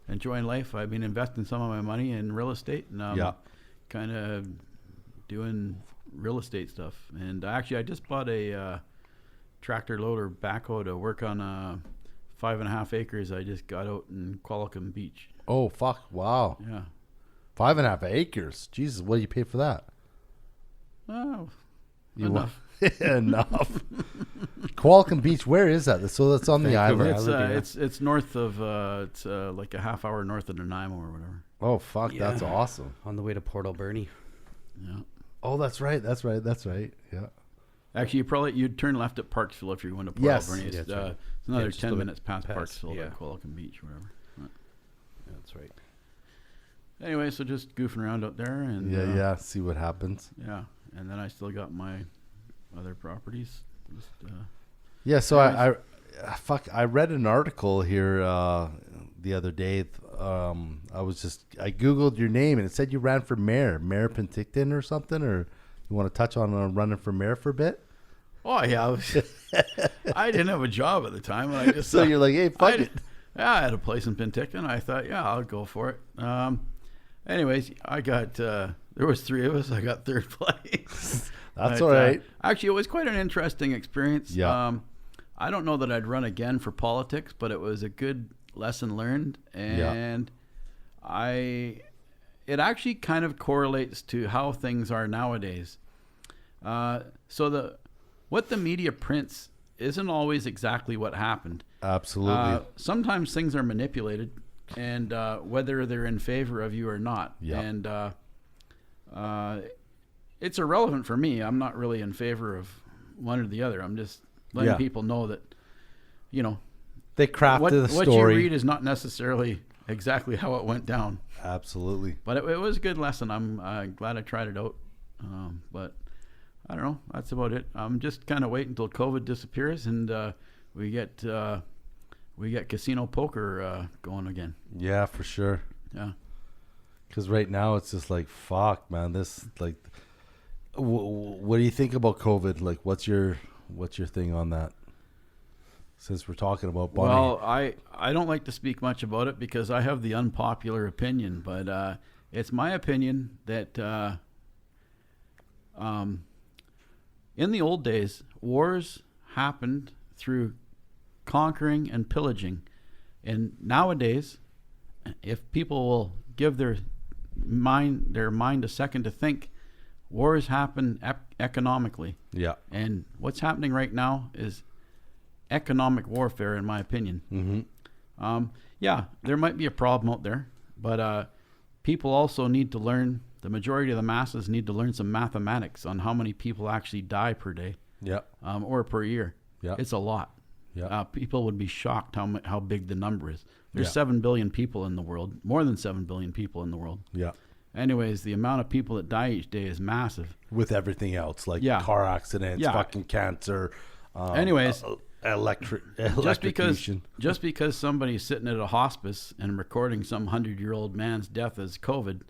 enjoying life. I've been investing some of my money in real estate, and kind of doing real estate stuff. And actually, I just bought a tractor loader backhoe to work on 5.5 acres I just got out in Qualicum Beach. Oh, fuck. Wow. Yeah. 5.5 acres. Jesus, what do you pay for that? Oh, You enough. Enough. Qualicum Beach, where is that? So that's on the Vancouver island. It's north of it's like a half hour north of Nanaimo or whatever. Oh, fuck. That's awesome. On the way to Port Alberni. Yeah. Oh, that's right. Yeah. Actually, you'd turn left at Parksville if you're going to Port Yes. Alberni. It's, That's right. it's another just 10 the- minutes past past, Parksville yeah. to Qualicum Beach, whatever. Right. That's right. Anyway, so just goofing around out there, and Yeah. See what happens. yeah. And then I still got my other properties. Just, Yeah. So I read an article here the the other day. I Googled your name and it said you ran for mayor Penticton or something. Or you want to touch on running for mayor for a bit? Oh yeah, I didn't have a job at the time, and I just So you're like, hey, fuck it. Yeah, I had a place in Penticton. I thought, yeah, I'll go for it. Anyways, I got there was 3 of us. I got 3rd place. That's all right. Actually, it was quite an interesting experience. Yeah. I don't know that I'd run again for politics, but it was a good lesson learned, and it actually kind of correlates to how things are nowadays. So what the media prints isn't always exactly what happened. Absolutely. Sometimes things are manipulated, and whether they're in favor of you or not. Yeah. And it's irrelevant for me. I'm not really in favor of one or the other. I'm just letting people know that, they crafted the story. What you read is not necessarily exactly how it went down. Absolutely. But it was a good lesson. I'm glad I tried it out. But I don't know. That's about it. I'm just kind of waiting until COVID disappears and we get casino poker going again. Yeah, for sure. Yeah. Because right now it's just like, fuck, man. This like, what do you think about COVID? Like, what's your thing on that? Since we're talking about Bonnie. Well, I don't like to speak much about it because I have the unpopular opinion, but it's my opinion that in the old days, wars happened through conquering and pillaging. And nowadays, if people will give their mind a second to think, wars happen economically. Yeah. And what's happening right now is economic warfare, in my opinion. Mm-hmm. Yeah, there might be a problem out there, but people also need to learn, the majority of the masses need to learn some mathematics on how many people actually die per day. Yeah. Or per year. Yeah. It's a lot. Yeah. People would be shocked how big the number is. There's Yeah. 7 billion people in the world, more than 7 billion people in the world. Yeah. Anyways, the amount of people that die each day is massive. With everything else, like Yeah. car accidents, Yeah. fucking cancer. Anyways, electrocution. just because somebody's sitting at a hospice and recording some 100-year-old man's death as COVID,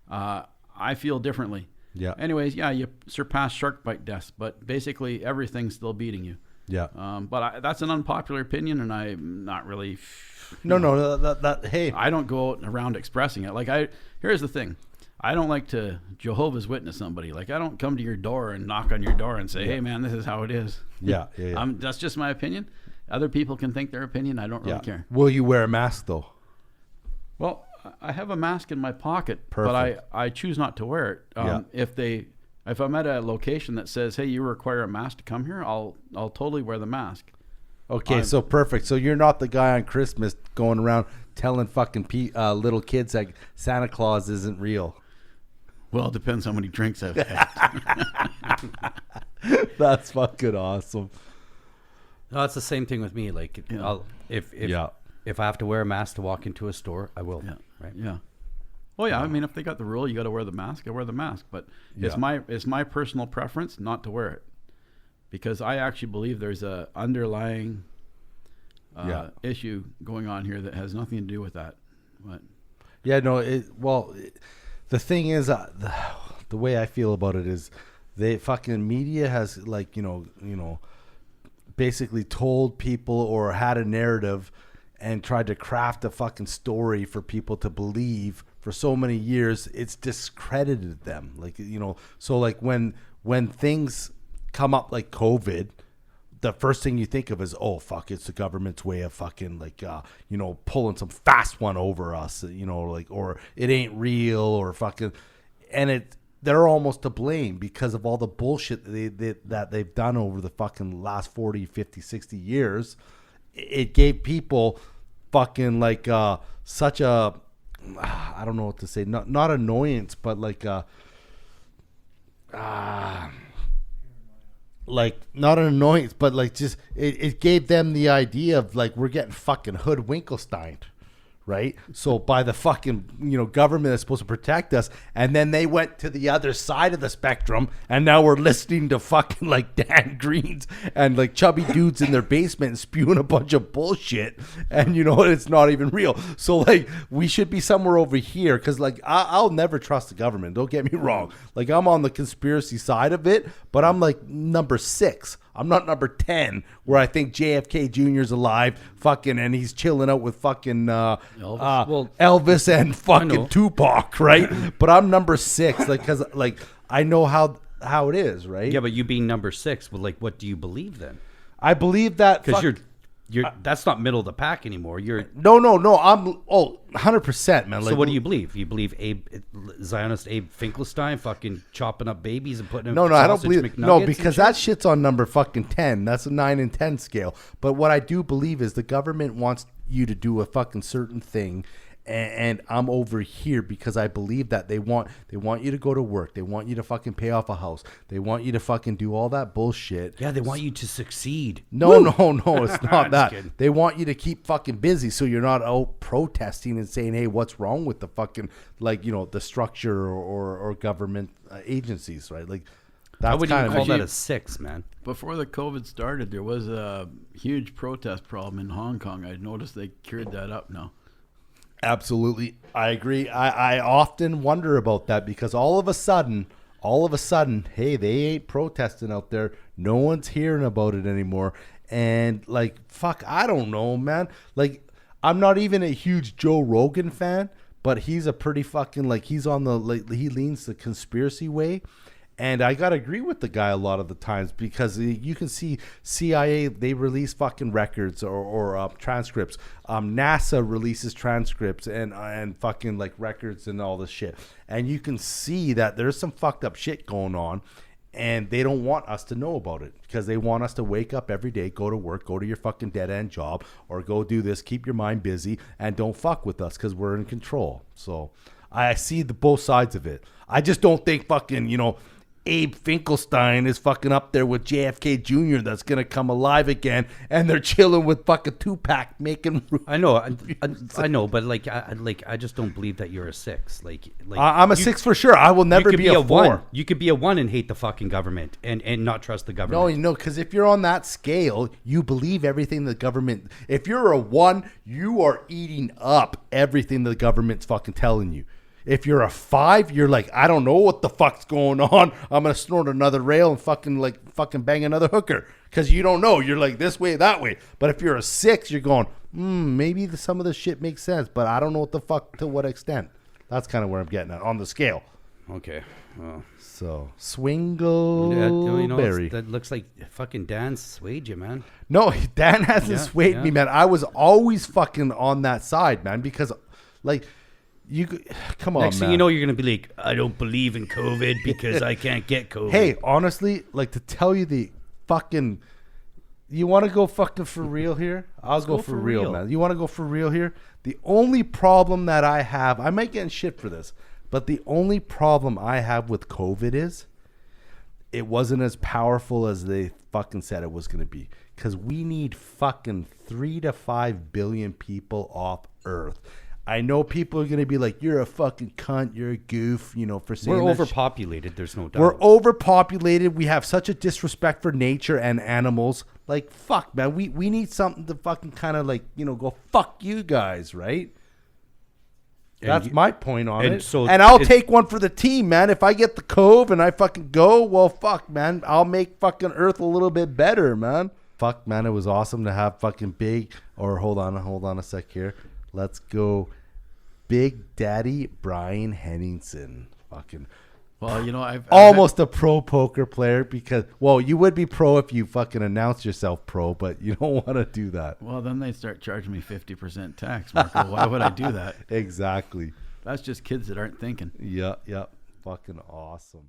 I feel differently. Yeah. Anyways, yeah, you surpass shark bite deaths, but basically everything's still beating you. Yeah. But that's an unpopular opinion, and I'm not really. No, hey. I don't go out around expressing it. Like here's the thing. I don't like to Jehovah's Witness somebody. Like, I don't come to your door and knock on your door and say, hey, man, this is how it is. Yeah. That's just my opinion. Other people can think their opinion. I don't really care. Will you wear a mask, though? Well, I have a mask in my pocket, Perfect. but I choose not to wear it. If I'm at a location that says, hey, you require a mask to come here, I'll totally wear the mask. Okay, so perfect. So you're not the guy on Christmas going around telling fucking little kids that Santa Claus isn't real. Well, it depends how many drinks I've had. That's fucking awesome. No, it's the same thing with me. Like, if I have to wear a mask to walk into a store, I will. Yeah. Right. Yeah. Well, yeah. I mean, if they got the rule, you got to wear the mask. I wear the mask, but it's my personal preference not to wear it, because I actually believe there's a underlying issue going on here that has nothing to do with that. But yeah, no. The thing is, the way I feel about it is, the fucking media has basically told people or had a narrative and tried to craft a fucking story for people to believe for so many years. It's discredited them. So like when things come up like COVID, the first thing you think of is, oh fuck, it's the government's way of fucking pulling some fast one over us, or it ain't real, or fucking, and they're almost to blame because of all the bullshit that they've done over the fucking last 40, 50, 60 years. It gave people fucking such a, I don't know what to say, not annoyance, but not an annoyance, but just it gave them the idea of we're getting fucking hoodwinkelsteined right? So by the fucking, government that's supposed to protect us, and then they went to the other side of the spectrum, and now we're listening to fucking like Dan Greens and like chubby dudes in their basement and spewing a bunch of bullshit, and it's not even real. So like we should be somewhere over here, because like I'll never trust the government. Don't get me wrong. Like I'm on the conspiracy side of it, but I'm like number 6. I'm not number 10, where I think JFK Jr.'s alive, fucking, and he's chilling out with fucking Elvis and fucking Tupac, right? But I'm number 6, like, because like I know how it is, right? Yeah, but you being number 6, well, like, what do you believe then? I believe that because you're that's not middle of the pack anymore. You're no. I'm 100%, man. Like, so what do you believe? You believe Zionist Abe Finkelstein fucking chopping up babies and putting no, I don't believe McNuggets because that shit's on number fucking 10. That's a 9 and 10 scale. But what I do believe is the government wants you to do a fucking certain thing. And I'm over here because I believe that they want you to go to work. They want you to fucking pay off a house. They want you to fucking do all that bullshit. Yeah, they want you to succeed. No, it's not that. Kidding. They want you to keep fucking busy so you're not out protesting and saying, hey, what's wrong with the fucking, like, the structure or government agencies, right? Like, that's I wouldn't kind even of call that a 6, man. Before the COVID started, there was a huge protest problem in Hong Kong. I noticed they cured that up now. Absolutely. I agree. I often wonder about that because all of a sudden, hey, they ain't protesting out there. No one's hearing about it anymore. And like, fuck, I don't know, man. Like, I'm not even a huge Joe Rogan fan, but he's a pretty fucking, like, he's on the, like, he leans the conspiracy way. And I got to agree with the guy a lot of the times because you can see CIA, they release fucking records or transcripts. NASA releases transcripts and fucking like records and all this shit. And you can see that there's some fucked up shit going on. And they don't want us to know about it because they want us to wake up every day, go to work, go to your fucking dead-end job, or go do this, keep your mind busy, and don't fuck with us because we're in control. So I see both sides of it. I just don't think fucking, Abe Finkelstein is fucking up there with JFK Jr. that's gonna come alive again, and they're chilling with fucking Tupac making. I know, I know, but I just don't believe that you're a 6. I'm a 6 for sure. I will never be a 4. 1. You could be a 1 and hate the fucking government and not trust the government. No, because if you're on that scale, you believe everything the government. If you're a 1, you are eating up everything the government's fucking telling you. If you're a 5, you're like, I don't know what the fuck's going on. I'm going to snort another rail and fucking bang another hooker. Because you don't know. You're like this way, that way. But if you're a 6, you're going, maybe some of this shit makes sense. But I don't know what the fuck to what extent. That's kind of where I'm getting at on the scale. Okay. Well. So, Swingle Berry. That looks like fucking Dan swayed you, man. No, Dan hasn't swayed me, man. I was always fucking on that side, man. Because, like... come on, Next man. thing you know, you're going to be like, I don't believe in COVID because I can't get COVID. Hey, honestly, like to tell you the fucking... You want to go fucking for real here? I'll go for real, man. You want to go for real here? The only problem that I have... I might get in shit for this, but the only problem I have with COVID is it wasn't as powerful as they fucking said it was going to be. Because we need fucking 3 to 5 billion people off Earth. I know people are going to be like, you're a fucking cunt, you're a goof, for saying we're overpopulated, there's no doubt. We're overpopulated. We have such a disrespect for nature and animals. Like, fuck, man. We need something to fucking kind of like, go, fuck you guys, right? That's my point on it. And I'll take one for the team, man. If I get the cove and I fucking go, well, fuck, man. I'll make fucking Earth a little bit better, man. Fuck, man. It was awesome to have fucking hold on a sec here. Let's go, Big Daddy Brian Henningson. Fucking, well, I've almost a pro poker player because, well, you would be pro if you fucking announce yourself pro, but you don't want to do that. Well, then they start charging me 50% tax, Marco. Why would I do that? Exactly. That's just kids that aren't thinking. Yeah. Fucking awesome.